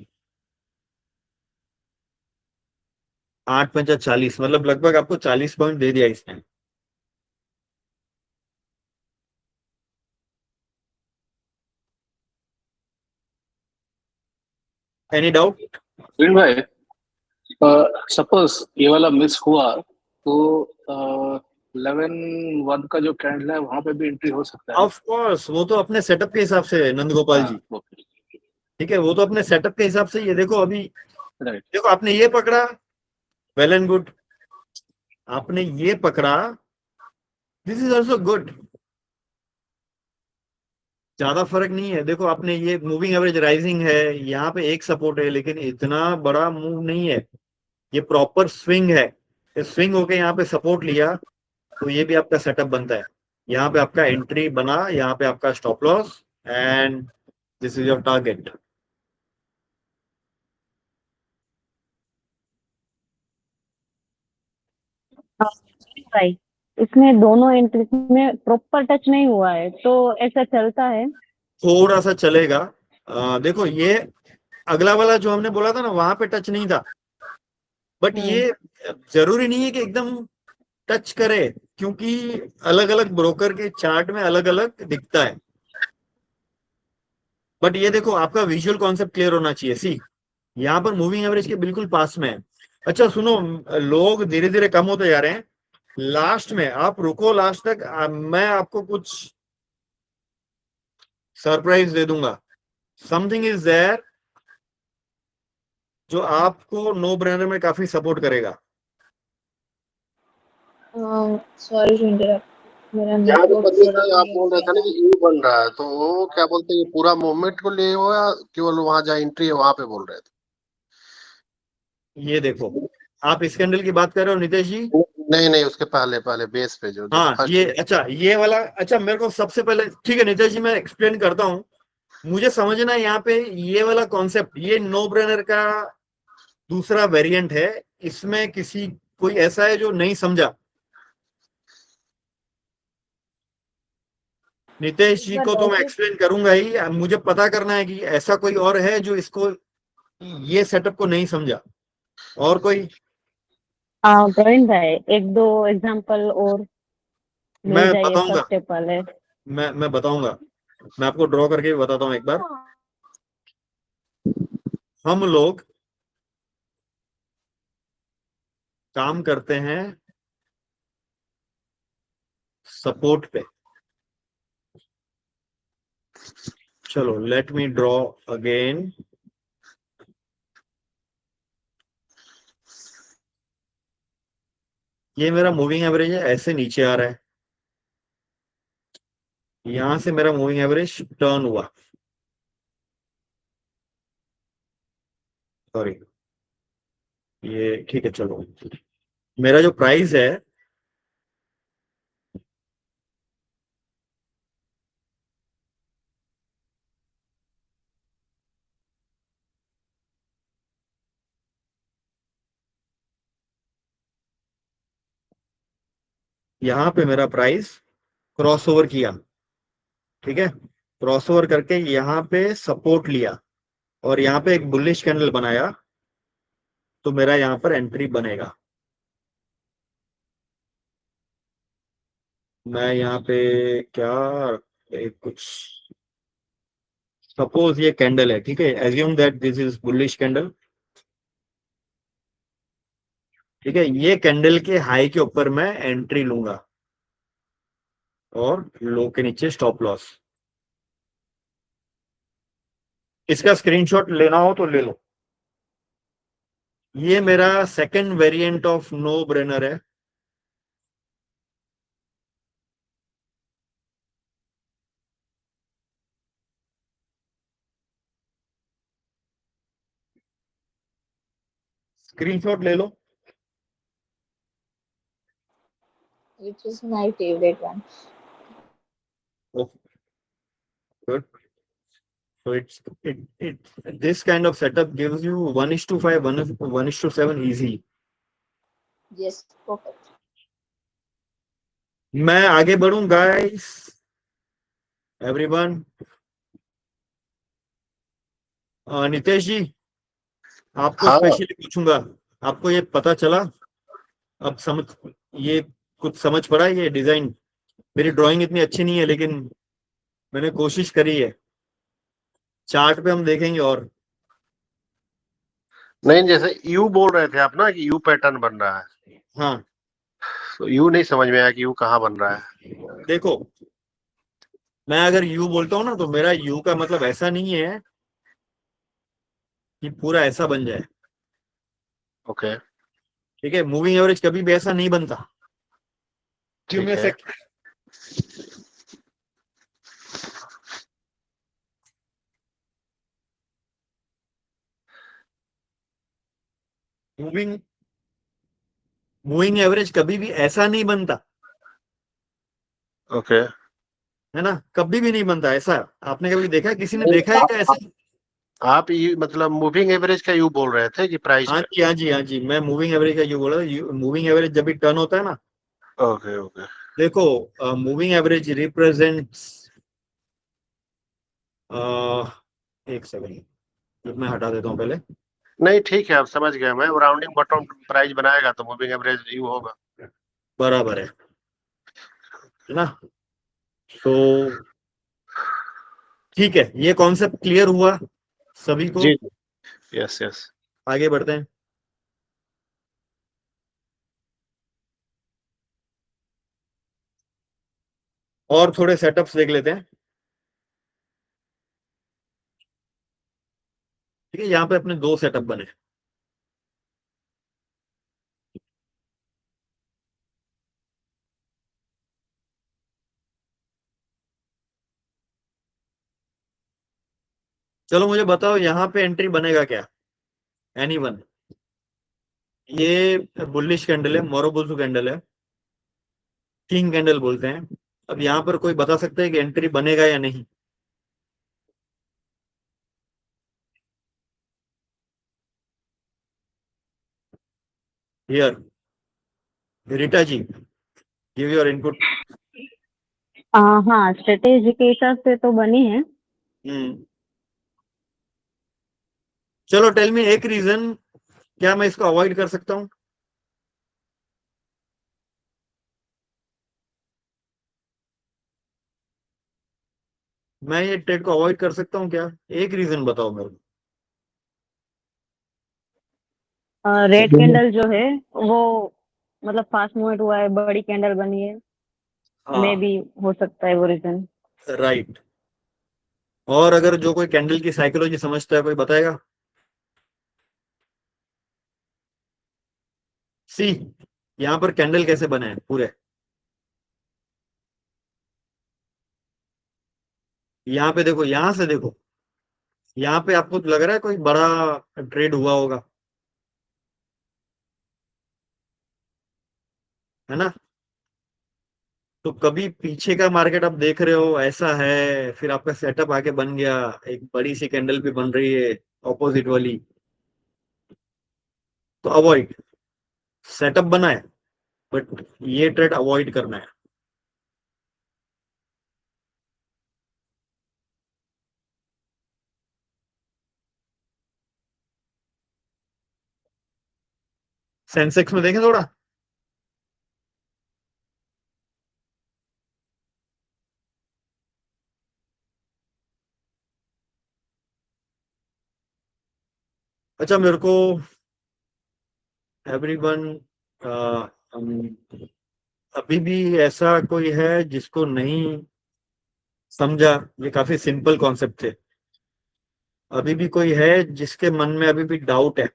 8 5 40, मतलब लगभग आपको 40 पॉइंट दे दिया इसने। Any doubt? प्रवीण भाई, सपोज ये वाला मिस हुआ तो 11-1 का जो कैंडल है वहां पे भी एंट्री हो सकता है? ऑफ कोर्स, वो तो अपने सेटअप के हिसाब से है नंद गोपाल जी, ठीक है, वो तो अपने सेटअप के हिसाब से। ये देखो अभी देखो आपने ये पकड़ा, वेल एंड गुड, आपने ये पकड़ा, दिस इज ऑल्सो गुड, ज्यादा फर्क नहीं है। देखो आपने ये मूविंग एवरेज राइजिंग है, यहाँ पे एक सपोर्ट है, लेकिन इतना बड़ा मूव नहीं है, ये प्रॉपर स्विंग है। स्विंग होके यहाँ पे सपोर्ट लिया तो ये भी आपका सेटअप बनता है। यहाँ पे आपका एंट्री बना, यहाँ पे आपका stop loss, and this is your target. भाई इसमें दोनों एंट्री में प्रॉपर टच नहीं हुआ है तो ऐसा चलता है? थोड़ा सा चलेगा। देखो ये अगला वाला जो हमने बोला था ना, वहां पे टच नहीं था, बट ये जरूरी नहीं है कि एकदम टच करे, क्योंकि अलग अलग ब्रोकर के चार्ट में अलग अलग दिखता है। बट ये देखो आपका विजुअल कॉन्सेप्ट क्लियर होना चाहिए। सी यहाँ पर मूविंग एवरेज के बिल्कुल पास में है। अच्छा सुनो, लोग धीरे धीरे कम होते जा रहे हैं, लास्ट में आप रुको, लास्ट तक मैं आपको कुछ सरप्राइज दे दूंगा। समथिंग इज देयर जो आपको नो ब्रेनर में काफी सपोर्ट करेगा। सॉरी टू इंटरप्ट, मेरा यहाँ पे नेटवर्क प्रवीण थोड़ा भाई आप बोल रहे थे ना कि यू बन रहा है, तो वो क्या बोलते हैं, ये पूरा मूवमेंट को लिए हो या केवल वहां जहाँ एंट्री है वहां पे बोल रहे थे? ये देखो आप इस कैंडल की बात कर रहे हो नितेश जी? नहीं नहीं, उसके पहले पहले बेस पे जो हाँ फर्स्ट। ये अच्छा, ये वाला अच्छा, मेरे को सबसे पहले ठीक है नितेश जी, मैं एक्सप्लेन करता हूँ। मुझे समझना है यहाँ पे ये वाला कॉन्सेप्ट, ये नो ब्रेनर का दूसरा वेरिएंट है। इसमें किसी कोई ऐसा है जो नहीं समझा? नितेश जी को तो मैं एक्सप्लेन करूंगा ही, मुझे पता करना है कि ऐसा कोई और है जो इसको ये सेटअप को नहीं समझा, और कोई? प्रवीण भाई एक दो एग्जांपल और मैं मिल जाइए बताऊंगा, सबसे पहले। मैं बताऊंगा, मैं आपको ड्रॉ करके भी बताता हूँ एक बार। हम लोग काम करते हैं सपोर्ट पे। चलो लेट मी ड्रॉ अगेन। ये मेरा मूविंग एवरेज है, ऐसे नीचे आ रहा है, यहां से मेरा मूविंग एवरेज टर्न हुआ, सॉरी ये ठीक है। चलो मेरा जो प्राइस है यहाँ पे मेरा प्राइस क्रॉस ओवर किया, ठीक है, क्रॉस ओवर करके यहाँ पे सपोर्ट लिया और यहाँ पे एक बुलिश कैंडल बनाया, तो मेरा यहाँ पर एंट्री बनेगा। मैं यहाँ पे क्या एक कुछ, सपोज ये कैंडल है, ठीक है, assume that this is bullish candle, ठीक है, ये कैंडल के हाई के ऊपर मैं एंट्री लूंगा और लो के नीचे स्टॉप लॉस। इसका स्क्रीनशॉट लेना हो तो ले लो। ये मेरा second variant of no brainer है। स्क्रीनशॉट ले लो। which is my favorite one. Good. So this kind of setup gives you 1:5, 1:7 easy. Yes, perfect. मैं आगे बढ़ूं गाइस, एवरीवन। नितेश जी, आपको हाँ स्पेशली पूछूंगा, आपको ये पता चला, अब समझ, ये कुछ समझ पड़ा ये डिजाइन? मेरी ड्राइंग इतनी अच्छी नहीं है लेकिन मैंने कोशिश करी है। चार्ट पे हम देखेंगे। और नहीं, जैसे यू बोल रहे थे आप ना कि यू पैटर्न बन रहा है, हाँ, तो यू नहीं समझ में आया कि यू कहाँ बन रहा है। देखो मैं अगर यू बोलता हूँ ना तो मेरा यू का मतलब ऐसा नहीं है कि पूरा ऐसा बन जाए, ओके, ठीक है, मूविंग एवरेज कभी भी ऐसा नहीं बनता। Give me ठीक a है। sec. मूविंग मूविंग एवरेज कभी भी ऐसा नहीं बनता, ओके, है ना, कभी भी नहीं बनता ऐसा। आपने कभी देखा है, किसी ने नहीं, देखा है क्या ऐसा? आप ये मतलब मूविंग एवरेज का यू बोल रहे थे कि प्राइस हाँ का? जी, हाँ जी, हाँ जी, मैं मूविंग एवरेज का यू बोला था। मूविंग एवरेज जब भी टर्न होता है ना, ओके ओके, देखो मूविंग एवरेज रिप्रेजेंट्स, एक सेकंड मैं हटा देता हूँ पहले। नहीं ठीक है, आप समझ गए। मैं राउंडिंग बॉटम प्राइस बनाएगा तो मूविंग एवरेज यू होगा। बराबर है ना? तो ठीक है, ये कॉन्सेप्ट क्लियर हुआ सभी को? जी जी, यस यस। आगे बढ़ते हैं। और थोड़े सेटअप्स देख लेते हैं, ठीक है, यहाँ पे अपने दो सेटअप बने। चलो मुझे बताओ यहाँ पे एंट्री बनेगा क्या, एनीवन? ये बुलिश कैंडल है, मोरोबुसु कैंडल है, किंग कैंडल बोलते हैं। अब यहाँ पर कोई बता सकता है कि एंट्री बनेगा या नहीं? Here Rita ji, give your input. हाँ, स्ट्रेटेजी के हिसाब से तो बनी है। चलो टेल मी एक रीजन, क्या मैं इसको अवॉइड कर सकता हूँ? मैं ये ट्रेड को अवॉइड कर सकता हूँ क्या? एक रीजन बताओ मेरे को। रेड कैंडल जो है वो मतलब फास्ट मूवमेंट हुआ है, बड़ी कैंडल बनी है, मे हाँ भी हो सकता है वो रीजन। राइट। और अगर जो कोई कैंडल की साइकोलॉजी समझता है कोई बताएगा? सी, यहाँ पर कैंडल कैसे बने हैं पूरे? यहाँ पे देखो, यहाँ से देखो, यहाँ पे आपको लग रहा है कोई बड़ा ट्रेड हुआ होगा, है ना? तो कभी पीछे का मार्केट आप देख रहे हो ऐसा है, फिर आपका सेटअप आके बन गया, एक बड़ी सी कैंडल भी बन रही है ऑपोजिट वाली, तो अवॉइड। सेटअप बना है बट ये ट्रेड अवॉइड करना है। सेंसेक्स में देखें थोड़ा। अच्छा, मेरे को एवरीवन, अभी भी ऐसा कोई है जिसको नहीं समझा? ये काफी सिंपल कॉन्सेप्ट थे। अभी भी कोई है जिसके मन में अभी भी डाउट है?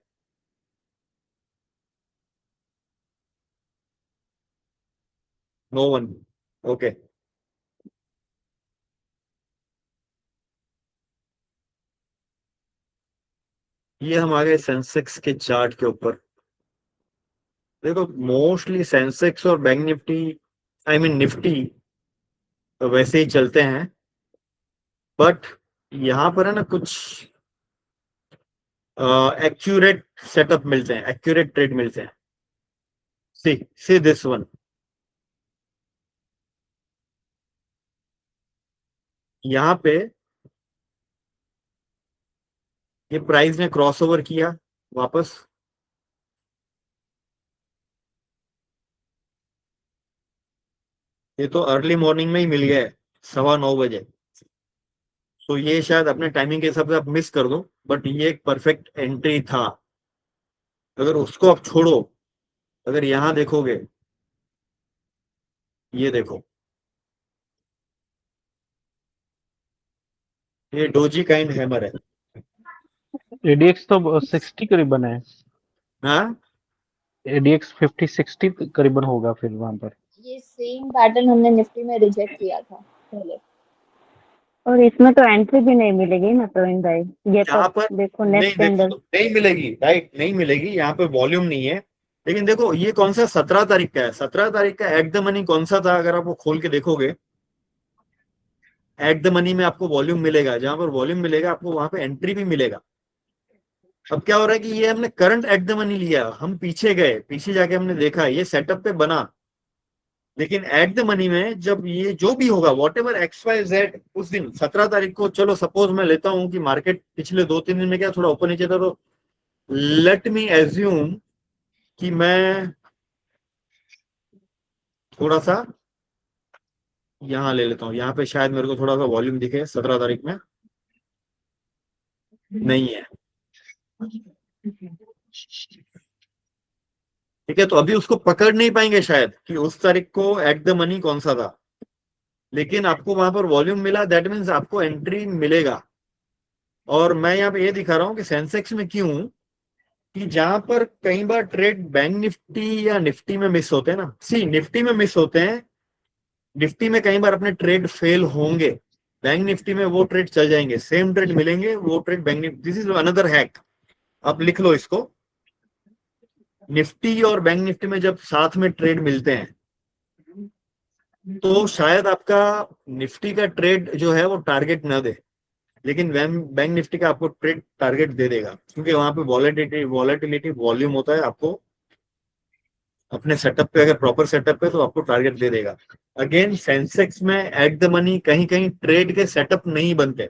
No one? ओके। ये हम आ गए सेंसेक्स के चार्ट के ऊपर। देखो, मोस्टली सेंसेक्स और bank Nifty, I mean Nifty, तो वैसे ही चलते हैं, बट यहाँ पर है ना कुछ एक्यूरेट सेटअप मिलते हैं, एक्यूरेट ट्रेड मिलते हैं। See this one. यहाँ पे ये प्राइस ने क्रॉसओवर किया वापस, ये तो अर्ली मॉर्निंग में ही मिल गया है, 9:15 बजे। तो ये शायद अपने टाइमिंग के हिसाब से आप मिस कर दो, बट ये एक परफेक्ट एंट्री था। अगर उसको आप छोड़ो, अगर यहां देखोगे, ये देखो, ये डोजी काइंड हैमर है। एडीएक्स तो 60 करीबन है, हाँ, एडीएक्स 50-60 करीबन होगा फिर वहां पर। ये सेम पैटर्न हमने निफ्टी में रिजेक्ट किया था पहले। और इसमें तो एंट्री भी नहीं मिलेगी ना प्रवीण भाई, ये तो यहाँ पर देखो नहीं, नेक्स्ट देखो कैंडल। तो नहीं मिलेगी, राइट, नहीं मिलेगी, यहाँ पे वॉल्यूम नहीं है। लेकिन देखो, ये कौन सा 17 तारीख का है? 17 तारीख का एट द मनी कौन सा था? अगर आप वो खोल के देखोगे, एट द मनी में आपको वॉल्यूम मिलेगा, जहां पर वॉल्यूम मिलेगा आपको वहां पे एंट्री भी मिलेगा। अब क्या हो रहा है कि ये हमने करंट एट द मनी लिया, हम पीछे गए, पीछे जाके हमने देखा ये सेटअप पे बना, लेकिन एट द मनी में जब ये जो भी होगा, whatever X Y Z, उस दिन 17 तारीख को, चलो सपोज मैं लेता हूं कि मार्केट पिछले 2-3 दिन में क्या थोड़ा ऊपर नीचे था, तो लेट मी एज्यूम कि मैं थोड़ा सा यहां ले लेता हूं, यहां पे शायद मेरे को थोड़ा सा वॉल्यूम दिखे 17 तारीख में, नहीं है, ठीक है? तो अभी उसको पकड़ नहीं पाएंगे शायद कि उस तारीख को एट द मनी कौन सा था, लेकिन आपको वहां पर वॉल्यूम मिला, दैट मीन्स आपको एंट्री मिलेगा। और मैं यहाँ पे ये दिखा रहा हूँ कि सेंसेक्स में क्यों, कि जहां पर कई बार ट्रेड बैंक निफ्टी या निफ्टी में मिस होते हैं ना, सी निफ्टी में मिस होते हैं, निफ्टी में कई बार अपने ट्रेड फेल होंगे, बैंक निफ्टी में वो ट्रेड चल जाएंगे, सेम ट्रेड मिलेंगे, वो trade bank Nifty. This is another hack, आप लिख लो इसको। निफ्टी और बैंक निफ्टी में जब साथ में ट्रेड मिलते हैं, तो शायद आपका निफ्टी का ट्रेड जो है वो टारगेट ना दे, लेकिन बैंक निफ्टी का आपको ट्रेड टारगेट दे देगा, क्योंकि वहां पे वॉलेटिलिटी वॉल्यूम होता है। आपको अपने सेटअप पे, अगर प्रॉपर सेटअप पे, तो आपको टारगेट दे देगा। अगेन, सेंसेक्स में एट द मनी कहीं कहीं ट्रेड के सेटअप नहीं बनते,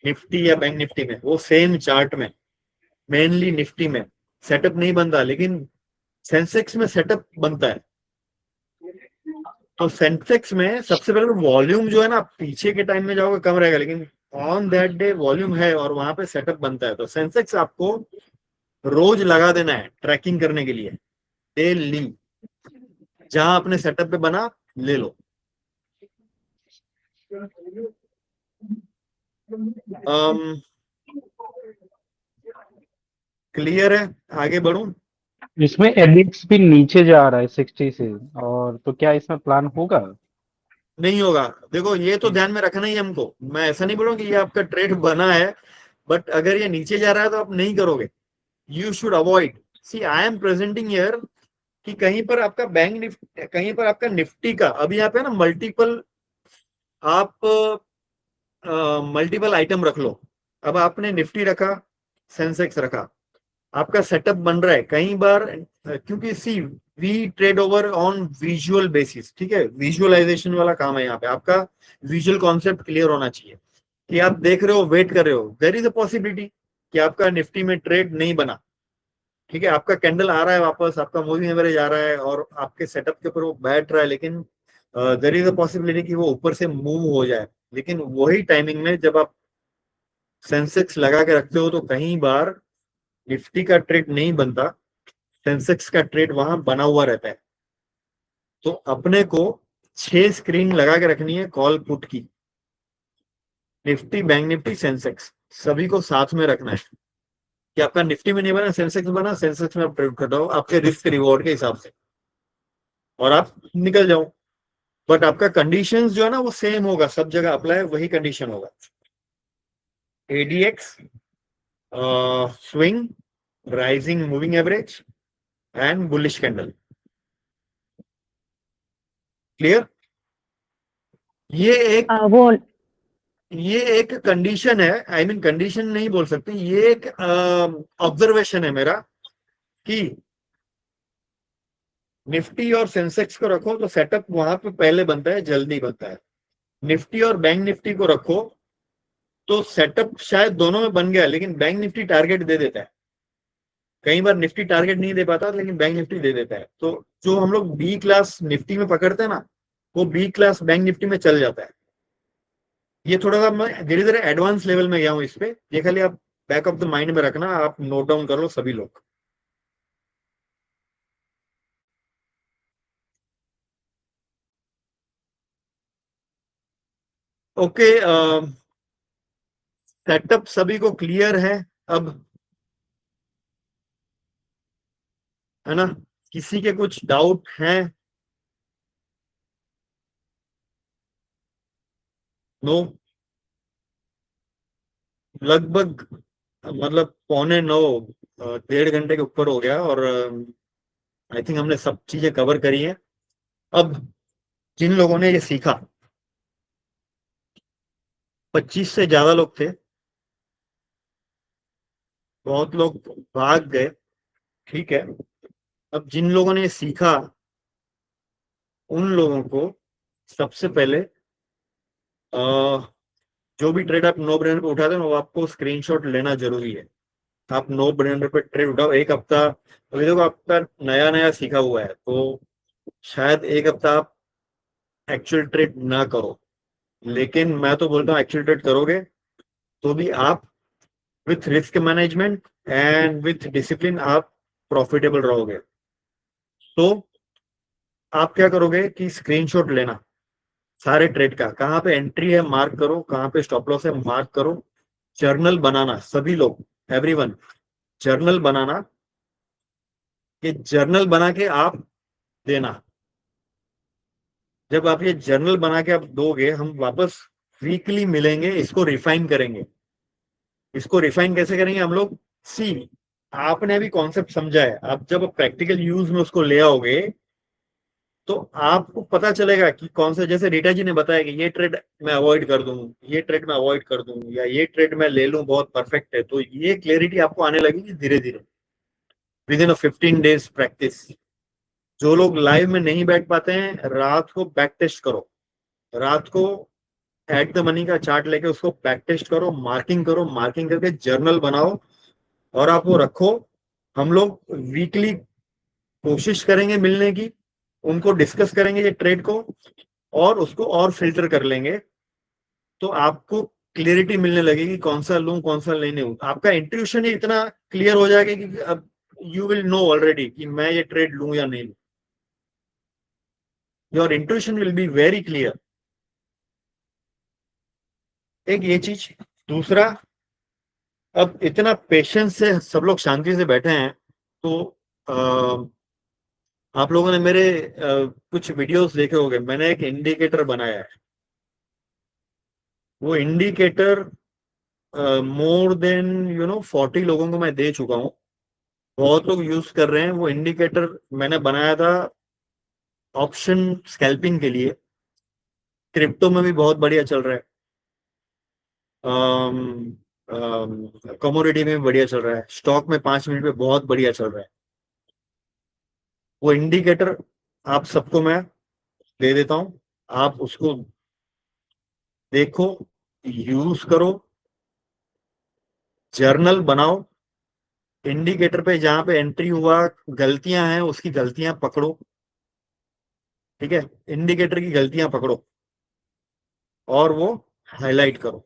निफ्टी या बैंक निफ्टी में, वो सेम चार्ट में, मेनली निफ्टी में सेटअप नहीं बनता, लेकिन सेंसेक्स में सेटअप बनता है। तो सेंसेक्स में सबसे पहले वॉल्यूम जो है ना, पीछे के टाइम में जाओगे कम रहेगा, लेकिन ऑन दैट डे वॉल्यूम है और वहां पे सेटअप बनता है। तो सेंसेक्स आपको रोज लगा देना है ट्रैकिंग करने के लिए, डेली। जहां अपने सेटअप पे बना ले लो। क्लियर है, आगे बढ़ूं? इसमें एडिक्स भी नीचे जा रहा है 60 से, और तो क्या इसमें प्लान होगा? नहीं होगा। देखो ये तो ध्यान में रखना ही है हमको। मैं ऐसा नहीं बोलूँ कि ये आपका ट्रेड बना है, बट अगर ये नीचे जा रहा है तो आप नहीं करोगे। You should avoid. See I am presenting here कि कहीं पर आपका बैंक निफ्टी, कहीं पर आपका निफ्टी का, अभी यहाँ पे ना मल्टीपल, आप मल्टीपल आइटम रख लो। अब आपने निफ्टी रखा, सेंसेक्स रखा, आपका सेटअप बन रहा है कई बार, क्योंकि see we trade over on visual basis, ठीक है, विजुअलाइजेशन वाला काम है यहाँ पे। आपका विजुअल कॉन्सेप्ट क्लियर होना चाहिए कि आप देख रहे हो, वेट कर रहे हो। देयर इज अ पॉसिबिलिटी कि आपका निफ्टी में ट्रेड नहीं बना, ठीक है, आपका कैंडल आ रहा है वापस, आपका मूविंग एवरेज आ रहा है और आपके सेटअप के ऊपर वो बैठ रहा है, लेकिन देयर इज अ पॉसिबिलिटी कि वो ऊपर से मूव हो जाए। लेकिन वही टाइमिंग में जब आप सेंसेक्स लगा के रखते हो तो कई बार निफ्टी का ट्रेड नहीं बनता, सेंसेक्स का ट्रेड वहां बना हुआ रहता है। तो अपने को 6 स्क्रीन लगा के रखनी है कॉल पुट की। निफ्टी, बैंक निफ्टी, सेंसेक्स सभी को साथ में रखना है कि आपका निफ्टी में नहीं बना, सेंसेक्स बना, सेंसेक्स में आप ट्रेड कर रहे हो आपके रिस्क रिवॉर्ड के हिसाब से, और आप निकल जाओ। बट आपका कंडीशंस जो है ना वो सेम होगा, सब जगह अप्लाई वही कंडीशन होगा। ADX, swing, rising moving average and bullish candle. Clear? ये एक कंडीशन है, आई मीन कंडीशन नहीं बोल सकते, ये एक ऑब्जर्वेशन है मेरा कि निफ्टी और सेंसेक्स को रखो तो सेटअप वहां पे पहले बनता है, जल्दी बनता है। निफ्टी और बैंक निफ्टी को रखो तो सेटअप शायद दोनों में बन गया, लेकिन बैंक निफ्टी टारगेट दे देता है। कई बार निफ्टी टारगेट नहीं दे पाता, लेकिन बैंक निफ्टी दे देता है। तो जो हम लोग बी क्लास निफ्टी में पकड़ते हैं ना, वो बी क्लास बैंक निफ्टी में चल जाता है। ये थोड़ा सा मैं धीरे धीरे एडवांस लेवल में गया हूं इस पे, ये खाली आप बैक ऑफ द माइंड में रखना, आप नोट डाउन कर लो सभी लोग। ओके, सेटअप सभी को क्लियर है अब, है ना? किसी के कुछ डाउट हैं? नो? लगभग मतलब 8:45, 1.5 घंटे के ऊपर हो गया और आई थिंक हमने सब चीजें कवर करी हैं। अब जिन लोगों ने ये सीखा, 25 से ज्यादा लोग थे, बहुत लोग भाग गए, ठीक है। अब जिन लोगों ने ये सीखा उन लोगों को सबसे पहले जो भी ट्रेड आप नो ब्रेनर पे उठाते हो वो आपको स्क्रीनशॉट लेना जरूरी है। आप नो ब्रेनर पे ट्रेड उठाओ, एक हफ्ता, अभी देखो आपका नया नया सीखा हुआ है तो शायद एक हफ्ता आप एक्चुअल ट्रेड ना करो, लेकिन मैं तो बोलता हूँ एक्चुअल ट्रेड करोगे तो भी आप with risk management and with discipline आप प्रॉफिटेबल रहोगे। तो आप क्या करोगे कि स्क्रीनशॉट लेना सारे ट्रेड का, कहाँ पे एंट्री है मार्क करो, कहाँ पे स्टॉप लॉस है मार्क करो। जर्नल बनाना, सभी लोग, एवरीवन जर्नल बनाना, कि जर्नल बना के आप देना। जब आप ये जर्नल बना के आप दोगे, हम वापस वीकली मिलेंगे, इसको रिफाइन करेंगे। इसको रिफाइन कैसे करेंगे हम लोग? सी, आपने अभी कॉन्सेप्ट समझा है, आप जब प्रैक्टिकल यूज में उसको ले आओगे तो आपको पता चलेगा कि कौन सा, जैसे रीटा जी ने बताया कि ये ट्रेड मैं अवॉइड कर दूं, ये ट्रेड मैं अवॉइड कर दूं, या ये ट्रेड मैं ले लूं बहुत परफेक्ट है। तो ये क्लैरिटी आपको आने लगेगी धीरे धीरे विद इन 15 डेज प्रैक्टिस। जो लोग लाइव में नहीं बैठ पाते हैं, रात को बैक टेस्ट करो, रात को एट द मनी का चार्ट लेके उसको बैक टेस्ट करो, मार्किंग करो, मार्किंग करके जर्नल बनाओ और आप वो रखो। हम लोग वीकली कोशिश करेंगे मिलने की, उनको डिस्कस करेंगे ये ट्रेड को और उसको और फिल्टर कर लेंगे, तो आपको क्लियरिटी मिलने लगेगी कौन सा लूं कौन सा लेने हूं। आपका इंट्यूशन ही इतना क्लियर हो जाएगा कि अब यू विल नो ऑलरेडी कि मैं ये ट्रेड लूं या नहीं लूं। Your intuition will be very clear. एक ये चीज। दूसरा, अब इतना पेशेंस से सब लोग शांति से बैठे हैं, तो आप लोगों ने मेरे कुछ वीडियोस देखे होंगे। मैंने एक इंडिकेटर बनाया है। वो इंडिकेटर मोर देन 40 लोगों को मैं दे चुका हूं। बहुत लोग यूज कर रहे हैं। वो इंडिकेटर मैंने बनाया था ऑप्शन स्कैल्पिंग के लिए। क्रिप्टो में भी बहुत बढ़िया चल रहा है, कमोडिटी में भी बढ़िया चल रहा है, स्टॉक में 5 मिनट में बहुत बढ़िया चल रहा है। वो इंडिकेटर आप सबको मैं दे देता हूं, आप उसको देखो, यूज करो, जर्नल बनाओ। इंडिकेटर पे जहां पे एंट्री हुआ गलतियां हैं उसकी गलतियां पकड़ो, ठीक है, इंडिकेटर की गलतियां पकड़ो और वो हाईलाइट करो।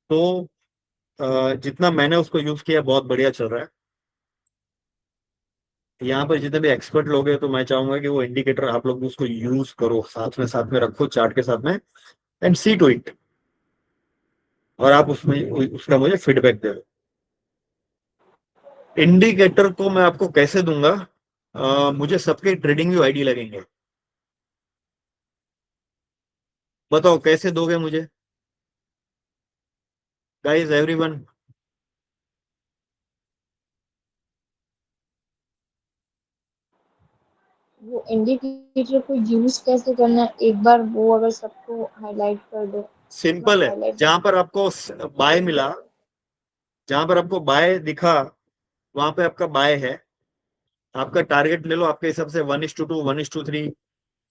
तो जितना मैंने उसको यूज किया बहुत बढ़िया चल रहा है। यहाँ पर जितने भी एक्सपर्ट लोग हैं, तो मैं चाहूंगा कि वो इंडिकेटर आप लोग उसको यूज करो, साथ में रखो चार्ट के साथ में, एंड सी टू इट, और आप उसमें उसका मुझे फीडबैक दे दो। इंडिकेटर को मैं आपको कैसे दूंगा? मुझे सबके ट्रेडिंग व्यू आईडी लगेंगे। बताओ कैसे दोगे मुझे गाइस, एवरीवन? वो इंडिकेटर को यूज कैसे करना है, एक बार वो अगर सबको हाईलाइट कर दो। सिंपल है। हाईलाइट जहां पर आपको बाय मिला, जहां पर आपको बाय दिखा, वहां पे आपका बाय है। आपका टारगेट ले लो आपके हिसाब से 1:2, 1:3।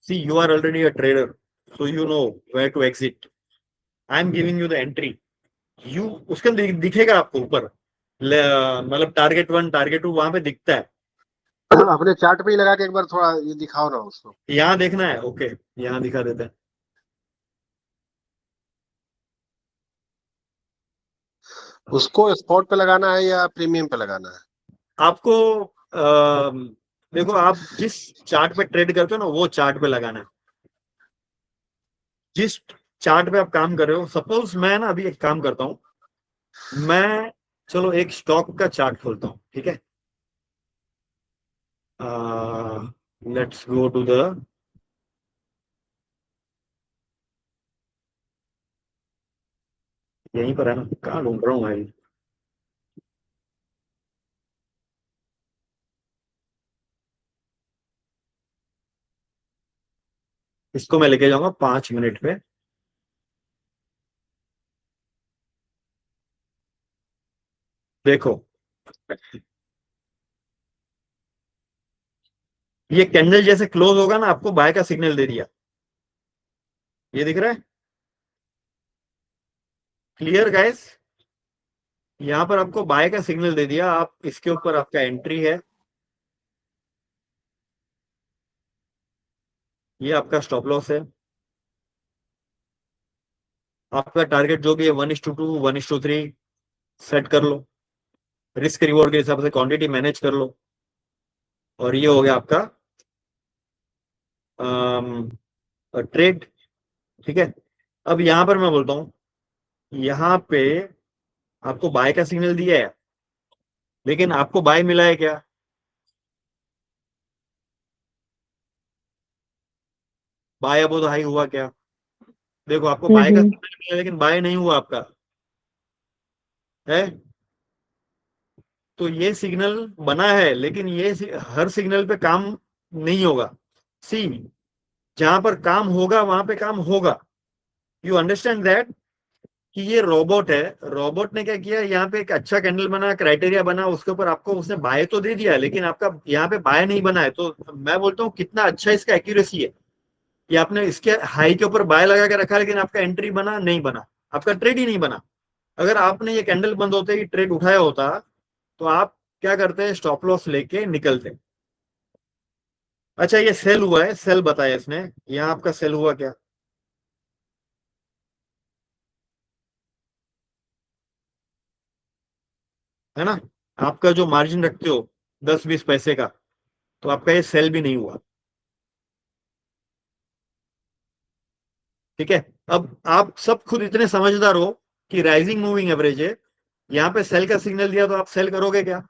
See, you are already a trader, so you know where to exit. I am giving you the entry. You उसके अंदर दिखेगा आपको ऊपर, मतलब टारगेट 1 टारगेट 2 वहां पे दिखता है। अपने चार्ट पे ही लगा के एक बार थोड़ा ये दिखाओ ना उसको। यहाँ देखना है, ओके, यहाँ दिखा देते हैं। उसको स्पॉट पे लगाना है या प्रीमियम पे लगाना है? आपको देखो, आप जिस चार्ट पे ट्रेड करते हो ना, वो चार्ट पे लगाना है। जिस चार्ट पे आप काम कर रहे हो, सपोज मैं ना अभी एक काम करता हूं, मैं चलो एक स्टॉक का चार्ट खोलता हूं, ठीक है। लेट्स गो टू द, यहीं पर है ना, कहाँ ढूंढ रहा हूँ भाई। इसको मैं लेके जाऊंगा 5 मिनट पे। देखो, ये कैंडल जैसे क्लोज होगा ना, आपको बाय का सिग्नल दे दिया। ये दिख रहा है क्लियर गाइस? यहां पर आपको बाय का सिग्नल दे दिया। आप इसके ऊपर आपका एंट्री है, ये आपका स्टॉप लॉस है। आपका टारगेट जो भी है 1:2, 1:3 सेट कर लो। रिस्क रिवॉर्ड के हिसाब से क्वांटिटी मैनेज कर लो। और ये हो गया आपका ट्रेड, ठीक है। अब यहां पर मैं बोलता हूं, यहां पे आपको बाय का सिग्नल दिया है, लेकिन आपको बाय मिला है क्या? बाय अब तो हाई हुआ क्या? देखो, आपको बाय का सिग्नल मिला लेकिन बाय नहीं हुआ आपका है। तो ये सिग्नल बना है, लेकिन ये हर सिग्नल पे काम नहीं होगा। सी, जहां पर काम होगा वहां पे काम होगा। You understand that? कि ये रोबोट है, रोबोट ने क्या किया, यहाँ पे एक अच्छा कैंडल बना, क्राइटेरिया बना, उसके ऊपर आपको उसने बाय तो दे दिया, लेकिन आपका यहाँ पे बाय नहीं बना है। तो मैं बोलता हूँ कितना अच्छा इसका एक्यूरेसी है कि आपने इसके हाई के ऊपर बाय लगा के रखा, लेकिन आपका एंट्री बना नहीं बना, आपका ट्रेड ही नहीं बना। अगर आपने ये कैंडल बंद होते ही ट्रेड उठाया होता, तो आप क्या करते हैं, स्टॉप लॉस लेके निकलते। अच्छा ये सेल हुआ है, सेल बताया इसने, यहाँ आपका सेल हुआ क्या? है ना, आपका जो मार्जिन रखते हो 10-20 पैसे का, तो आपका ये सेल भी नहीं हुआ। ठीक है, अब आप सब खुद इतने समझदार हो कि राइजिंग मूविंग एवरेज है, यहाँ पे सेल का सिग्नल दिया तो आप सेल करोगे क्या?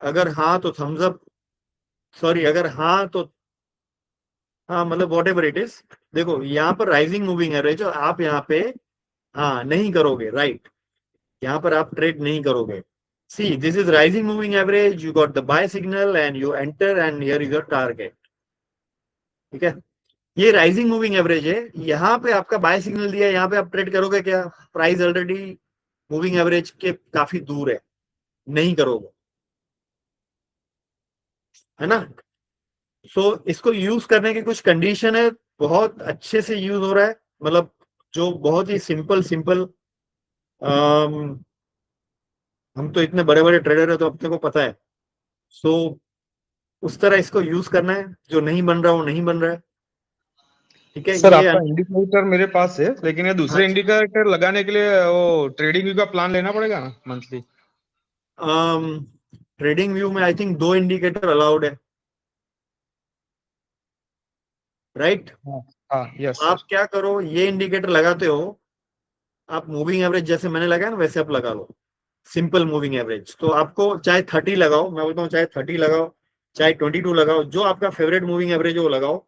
अगर हाँ तो थम्स अप, सॉरी अगर हाँ तो हाँ, मतलब वॉट एवर इट इज। देखो यहाँ पर राइजिंग मूविंग एवरेज और आप यहाँ पे हाँ नहीं करोगे, राइट, यहाँ पर आप ट्रेड नहीं करोगे। See this is rising moving average, you got the buy signal and you enter and here is your target. ठीक है, ये राइजिंग मूविंग एवरेज है, यहाँ पे आपका बाय सिग्नल दिया है, यहाँ पे आप ट्रेड करोगे क्या? प्राइस ऑलरेडी मूविंग एवरेज के काफी दूर है, नहीं करोगे, है ना। सो इसको यूज करने की कुछ कंडीशन है, बहुत अच्छे से यूज हो रहा है, मतलब जो बहुत ही सिंपल सिंपल, हम तो इतने बड़े बड़े ट्रेडर है तो अपने को पता है। सो उस तरह इसको यूज करना है, जो नहीं बन रहा वो नहीं बन रहा है। ठीक है, सर ये आपका इंडिकेटर मेरे पास है, लेकिन ये दूसरे इंडिकेटर लगाने के लिए वो ट्रेडिंग व्यू का प्लान लेना पड़ेगा ना मंथली? ट्रेडिंग व्यू में आई थिंक 2 इंडिकेटर अलाउड है, राइट। हाँ यस आप सर। क्या करो, ये इंडिकेटर लगाते हो, आप मूविंग एवरेज जैसे मैंने लगाया ना वैसे आप लगा लो, सिंपल मूविंग एवरेज। तो आपको चाहे 30 लगाओ, मैं बोलता हूँ चाहे 30 लगाओ, चाहे 22 लगाओ, जो आपका फेवरेट मूविंग एवरेज है वो लगाओ।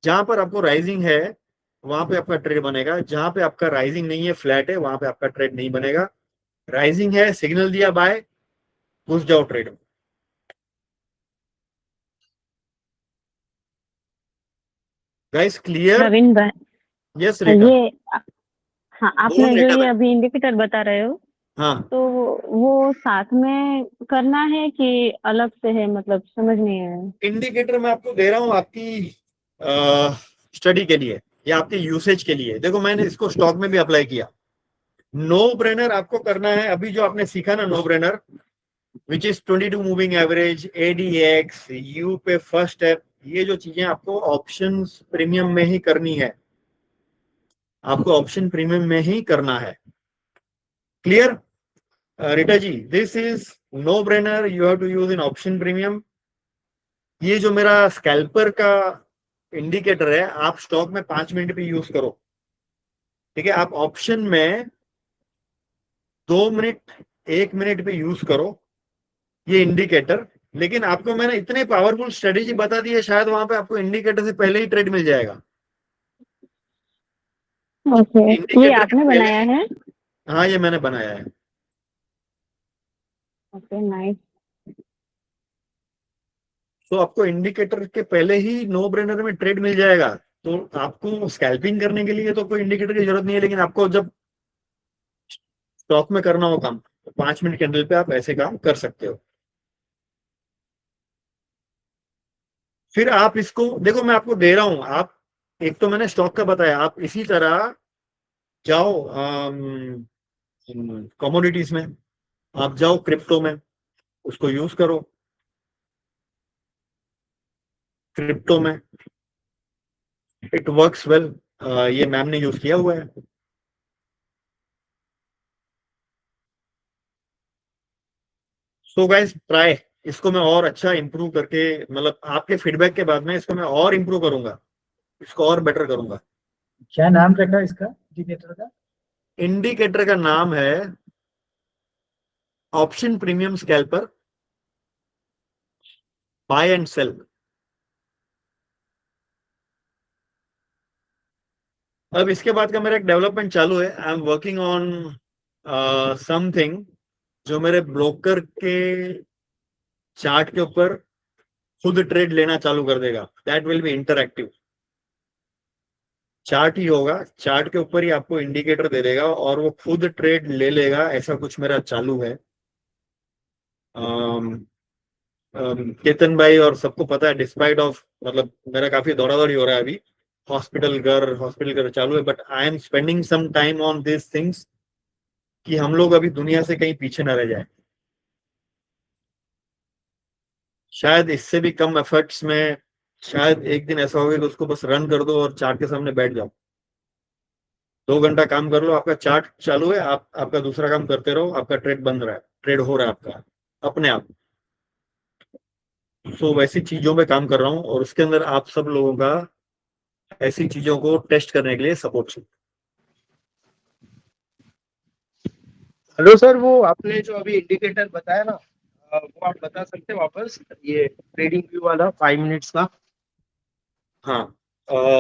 जहां पर आपको राइजिंग है वहां पे आपका ट्रेड बनेगा, जहां पे आपका राइजिंग नहीं है, फ्लैट है, वहां पे आपका ट्रेड नहीं बनेगा। राइजिंग है, सिग्नल दिया बाय, घुस जाओ ट्रेड में। Guys clear? प्रवीण भाई, यस रीटा, ये हाँ आपने बोल जो रीटा ये भाई। अभी इंडिकेटर बता रहे हो, हाँ, तो वो साथ में करना है कि अलग से है, मतलब समझ नहीं आया। इंडिकेटर मैं आपको दे रहा हूँ आपकी स्टडी के लिए या आपके यूसेज के लिए। देखो मैंने इसको स्टॉक में भी अप्लाई किया। नो ब्रेनर आपको करना है, अभी जो आपने सीखा ना no brainer, which is 22 moving average, ADX, you pay first step, ये जो चीजें आपको ऑप्शन प्रीमियम में ही करनी है, आपको ऑप्शन प्रीमियम में ही करना है। Clear Rita ji? This is no brainer, you have to use in option premium. ये जो मेरा स्कैल्पर का इंडिकेटर है, आप स्टॉक में 5 मिनट पे यूज करो। ठीक है, आप ऑप्शन में 2 मिनट 1 मिनट पे यूज करो ये इंडिकेटर। लेकिन आपको मैंने इतने पावरफुल स्ट्रेटेजी बता दी है, शायद वहां पे आपको इंडिकेटर से पहले ही ट्रेड मिल जाएगा। ओके, ये इंडिकेटर के आपने पहले, बनाया है? हाँ ये मैंने बनाया है। Okay nice. तो आपको इंडिकेटर के पहले ही नो ब्रेनर में ट्रेड मिल जाएगा। तो आपको स्कैल्पिंग करने के लिए तो कोई इंडिकेटर की जरूरत नहीं है, लेकिन आपको जब स्टॉक में करना हो काम, तो 5 मिनट कैंडल पे आप ऐसे काम कर सकते हो। फिर आप इसको देखो, मैं आपको दे रहा हूं, आप एक तो मैंने स्टॉक का बताया, आप इसी तरह जाओ कमोडिटीज में, आप जाओ क्रिप्टो में, उसको यूज करो क्रिप्टो में, इट वर्क्स वेल। ये मैम ने यूज किया हुआ है। सो गाइस ट्राई, इसको मैं और अच्छा इंप्रूव करके, मतलब आपके फीडबैक के बाद में इसको मैं और इंप्रूव करूंगा, इसको और बेटर करूंगा। क्या नाम रखा इसका इंडिकेटर का? इंडिकेटर का नाम है option premium scalper buy and sell. अब इसके बाद का मेरा एक डेवलपमेंट चालू है, I am working on something जो मेरे ब्रोकर के चार्ट के ऊपर खुद ट्रेड लेना चालू कर देगा। That will be interactive, chart ही होगा, चार्ट के ऊपर ही आपको इंडिकेटर दे देगा और वो खुद ट्रेड ले लेगा। ऐसा कुछ मेरा चालू है। केतन भाई और सबको पता है, डिस्पाइट ऑफ, मतलब मेरा काफी दौड़ा दौड़ी हो रहा है अभी, हॉस्पिटल घर चालू है, but I am spending some time on this things कि हम लोग अभी दुनिया से कहीं पीछे न रह जाए। शायद इससे भी कम एफर्ट्स में शायद एक दिन ऐसा होगा कि उसको बस रन कर दो और चार्ट के सामने बैठ जाओ, 2 घंटा काम कर लो, आपका चार्ट चालू है, आप आपका दूसरा काम करते रहो, आपका ट्रेड बन रहा है, ट्रेड हो रहा है आपका अपने आप। सो वैसी चीजों पे काम कर रहा हूँ और उसके अंदर आप सब लोगों का ऐसी चीजों को टेस्ट करने के लिए सपोर्ट चाहिए। हेलो सर, वो आपने जो अभी इंडिकेटर बताया ना, वो आप बता सकते हैं वापस, ये ट्रेडिंग व्यू वाला 5 मिनट्स का? हाँ,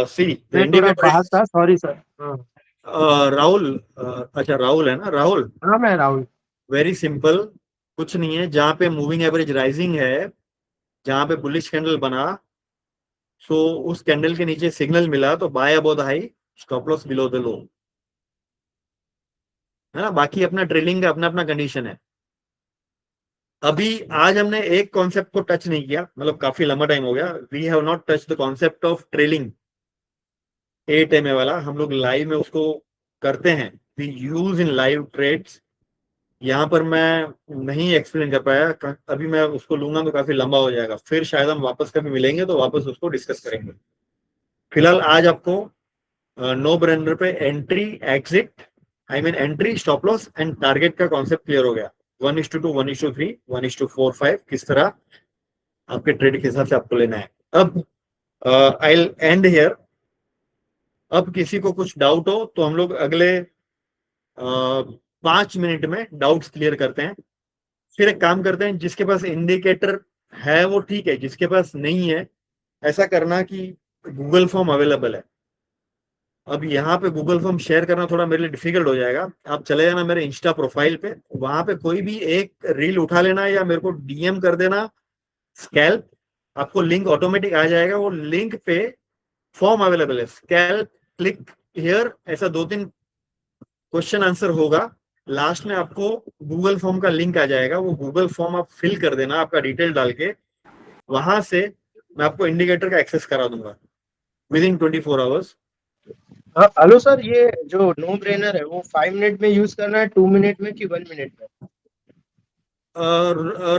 सी मैं थोड़ा बाहर था, सॉरी सर। हाँ राहुल, अच्छा राहुल है ना, राहुल? हाँ, मैं राहुल। वेरी सिंपल, कुछ नहीं है, जहां पे मूविंग एवरेज राइजिंग है, जहां पे बुलिश कैंडल बना, सो उस कैंडल के नीचे सिग्नल मिला तो buy above the high, stop loss below the low, है ना। बाकी अपना ट्रेलिंग का अपना अपना कंडीशन है। अभी आज हमने एक कॉन्सेप्ट को टच नहीं किया, मतलब काफी लंबा टाइम हो गया। We have not touch the concept of trailing 8 MA वाला, हम लोग लाइव में उसको करते हैं, we use in live trades. यहाँ पर मैं नहीं एक्सप्लेन कर पाया, अभी मैं उसको लूंगा तो काफी लंबा हो जाएगा, फिर शायद हम वापस कभी मिलेंगे तो वापस उसको डिस्कस करेंगे। फिलहाल आज आपको नो ब्रेनर पे entry exit, I mean entry, stop loss and target का कॉन्सेप्ट क्लियर हो गया। 1:2, 1:3, 1:4, 5 किस तरह आपके ट्रेड के हिसाब से आपको लेना है। अब आई विल एंड हियर। अब किसी को कुछ डाउट हो तो हम लोग अगले 5 मिनट में डाउट्स क्लियर करते हैं। फिर एक काम करते हैं, जिसके पास इंडिकेटर है वो ठीक है, जिसके पास नहीं है ऐसा करना कि गूगल फॉर्म अवेलेबल है। अब यहाँ पे गूगल फॉर्म शेयर करना थोड़ा मेरे लिए डिफिकल्ट हो जाएगा। आप चले जाना मेरे इंस्टा प्रोफाइल पे, वहां पे कोई भी एक रील उठा लेना या मेरे को डीएम कर देना स्कैल्प, आपको लिंक ऑटोमेटिक आ जाएगा। वो लिंक पे फॉर्म अवेलेबल है, स्कैल्प क्लिक हियर, ऐसा 2-3 क्वेश्चन आंसर होगा। लास्ट में आपको गूगल फॉर्म का लिंक आ जाएगा, वो गूगल फॉर्म आप फिल कर देना आपका डिटेल डाल के, वहां से मैं आपको इंडिकेटर का एक्सेस करा दूंगा विदिन 24 आवर्स। हेलो सर, ये जो नो ब्रेनर है वो 5 मिनट में यूज करना है, 2 मिनट में कि 1 मिनट में?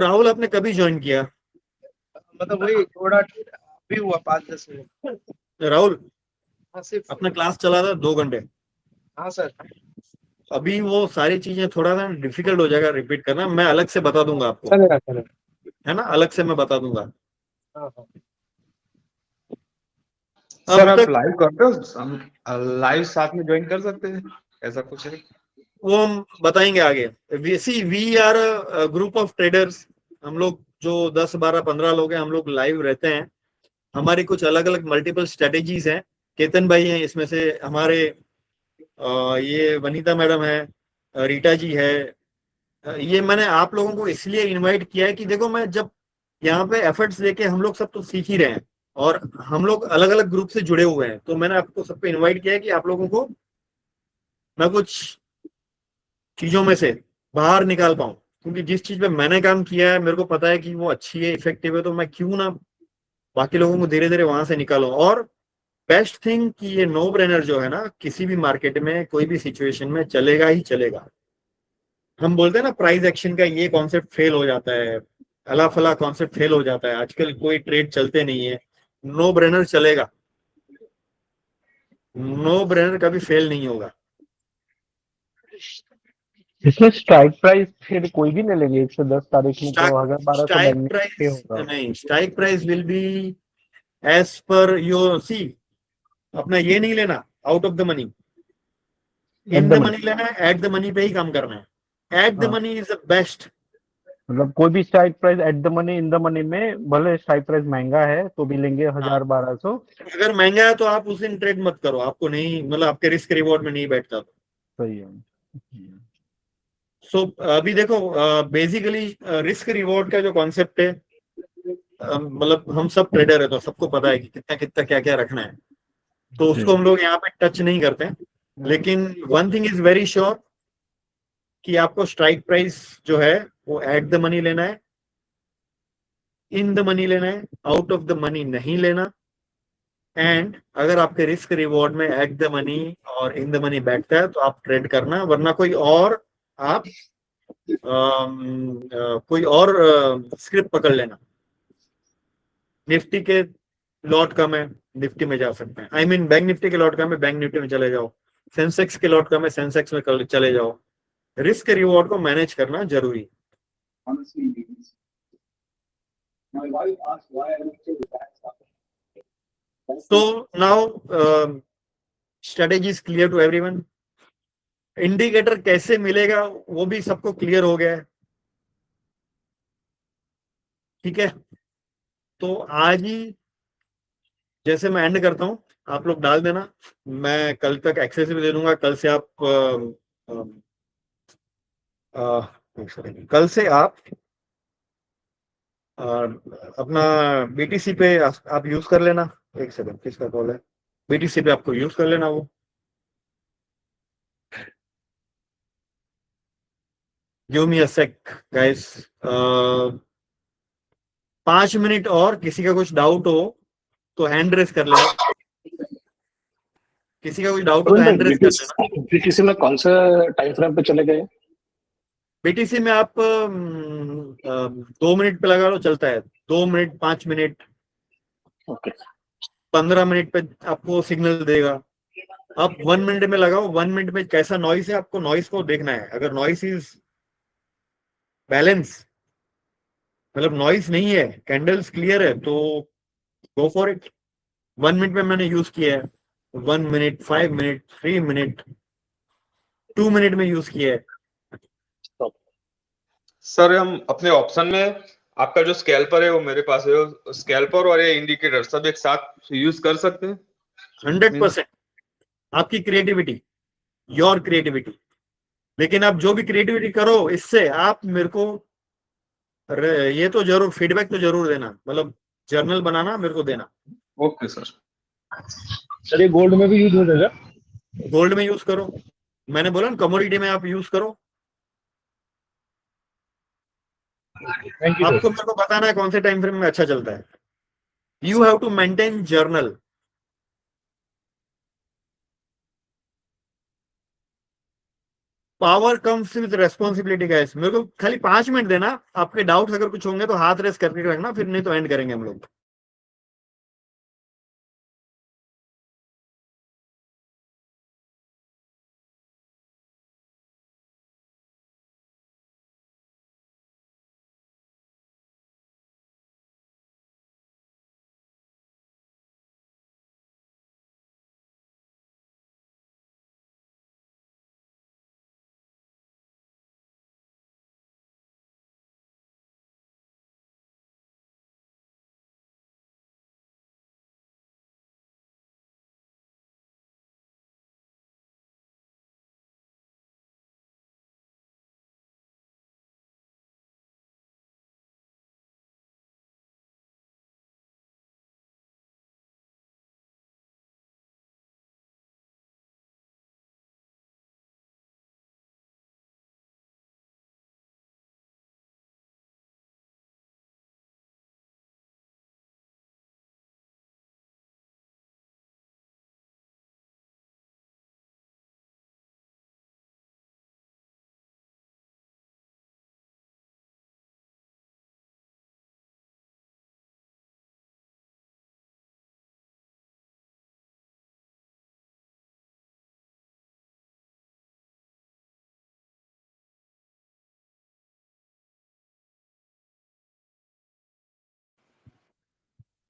राहुल आपने कभी ज्वाइन किया? मतलब वही थोड़ा भी हुआ, 5-10 मिनट। राहुल हाँ सिर्फ अपना क्लास चला था 2 घंटे। हाँ सर। अभी वो सारी चीजें थोड़ा सा डिफिकल्ट हो जाएगा रिपीट करना, मैं अलग से बता दूंगा आपको, चलेगा चलेगा, है ना, अलग से मैं बता दूंगा। हाँ हाँ। सर आप लाइव कर रहे हो, हम लाइव साथ में ज्वाइन कर सकते हैं, ऐसा कुछ है? वो हम बताएंगे आगे। We are group of traders, हम लोग जो 10, 12, 15 लोग हैं, हम लोग लाइव रहते हैं। हमारी कुछ अलग अलग मल्टीपल स्ट्रेटेजीज हैं। केतन भाई हैं इसमें से, हमारे ये वनीता मैडम है, रीटा जी है। ये मैंने आप लोगों को इसलिए इनवाइट किया है कि देखो, मैं जब यहाँ पे एफर्ट्स लेके, हम लोग सब तो सीख ही रहे हैं और हम लोग अलग अलग ग्रुप से जुड़े हुए हैं, तो मैंने आपको सबको इनवाइट किया है कि आप लोगों को मैं कुछ चीजों में से बाहर निकाल पाऊं, क्योंकि जिस चीज पे मैंने काम किया है मेरे को पता है कि वो अच्छी है, इफेक्टिव है, तो मैं क्यों ना बाकी लोगों को धीरे धीरे वहां से निकालूं। और बेस्ट थिंग कि ये नो ब्रेनर जो है ना, किसी भी मार्केट में कोई भी सिचुएशन में चलेगा ही चलेगा। हम बोलते हैं ना प्राइस एक्शन का ये कॉन्सेप्ट फेल हो जाता है, अला फला कॉन्सेप्ट फेल हो जाता है, आजकल कोई ट्रेड चलते नहीं है, नो ब्रेनर चलेगा, नो ब्रेनर कभी फेल नहीं होगा। इसमें स्ट्राइक प्राइस फिर कोई भी ले लेंगे 110 तारीख में, तो 1200 स्ट्राइक प्राइस नहीं, strike price will be as per your see, अपना ये नहीं लेना out of the money, in the money लेना है, एट द मनी पे ही काम करना है। At the money is the best. मतलब कोई भी strike price at the money, in the money में, भले स्ट्राइक प्राइस महंगा है तो भी लेंगे 1000-1200। अगर महंगा है तो आप उस दिन ट्रेड मत करो, आपको नहीं, मतलब आपके रिस्क रिवॉर्ड में नहीं बैठता तो सही है। सो अभी देखो, बेसिकली रिस्क रिवॉर्ड का जो कॉन्सेप्ट है, मतलब हम सब ट्रेडर है तो सबको पता है कि कितना कितना क्या क्या रखना है, तो उसको हम लोग यहाँ पे टच नहीं करते हैं। लेकिन one thing is very sure कि आपको स्ट्राइक प्राइस जो है वो एट द मनी लेना है, इन द मनी लेना है, आउट ऑफ द मनी नहीं लेना। एंड अगर आपके रिस्क रिवॉर्ड में एट द मनी और इन द मनी बैठता है तो आप ट्रेड करना, वरना कोई और आप कोई और स्क्रिप्ट पकड़ लेना। निफ्टी के लॉट कम है, निफ्टी में जा सकते हैं। आई मीन बैंक निफ्टी के लॉट कम है, बैंक निफ्टी में चले जाओ। सेंसेक्स के लॉट कम है, सेंसेक्स में चले जाओ। रिस्क रिवॉर्ड को मैनेज करना जरूरी। So now strategy is clear to everyone. Indicator कैसे मिलेगा वो भी सबको क्लियर हो गया है, ठीक है। तो आज ही जैसे मैं एंड करता हूं, आप लोग डाल देना, मैं कल तक एक्सेस भी दे दूंगा। कल से आप कल से आप अपना बीटीसी पे आप यूज कर लेना। एक सेकंड, किसका कॉल है? बीटीसी पे आपको यूज कर लेना वो। गिव मी अ सेक गाइस, 5 मिनट और। किसी का कुछ डाउट हो तो हैंड रेस कर लेना। किसी का कुछ डाउट हो तो हैंड रेस कर लेना। बीटीसी में कौन सा टाइम फ्रेम पे चले गए? बीटीसी में आप 2 मिनट पे लगा लो, चलता है। 2 मिनट, 5 मिनट, 15 मिनट पे आपको सिग्नल देगा। आप 1 मिनट में लगाओ। 1 मिनट में कैसा नॉइस है, आपको नॉइस को देखना है। अगर नॉइस इज बैलेंस, मतलब नॉइस नहीं है, कैंडल्स क्लियर है, तो गो फॉर इट। 1 मिनट में मैंने यूज किया है, 1 मिनट, 5 मिनट, 3 मिनट, 2 मिनट में यूज किया है। सर हम अपने ऑप्शन में आपका जो स्कैल्पर है वो मेरे पास है, स्कैल्पर और ये इंडिकेटर सब एक साथ यूज कर सकते हैं? 100% आपकी क्रिएटिविटी, योर क्रिएटिविटी। लेकिन आप जो भी क्रिएटिविटी करो, इससे आप मेरे को ये तो जरूर फीडबैक तो जरूर देना, मतलब जर्नल बनाना, मेरे को देना। Okay sir. सर ये गोल्ड में भी यूज हो जाएगा? गोल्ड में यूज करो, मैंने बोला ना, कमोडिटी में आप यूज करो। थैंक यू आपको मेरे को बताना है कौन से टाइम फ्रेम में अच्छा चलता है। You have to maintain journal. Power comes with responsibility guys. मेरे को खाली 5 मिनट देना। आपके डाउट्स अगर कुछ होंगे तो हाथ रेस करके रखना, फिर नहीं तो एंड करेंगे हम लोग।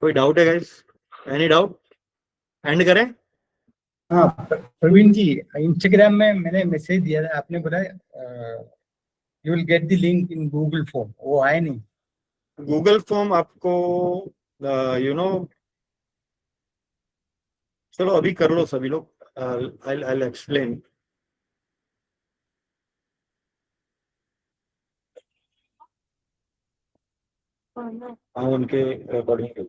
कोई डाउट है गाइस? Any doubt? एंड करें? हाँ प्रवीण जी, इंस्टाग्राम में मैंने मैसेज दिया था, आपने बोला you will get the link in Google form, वो आया नहीं। गूगल फॉर्म आपको यू नो, चलो अभी कर लो सभी लोग। I explain. हाँ, उनके अकॉर्डिंग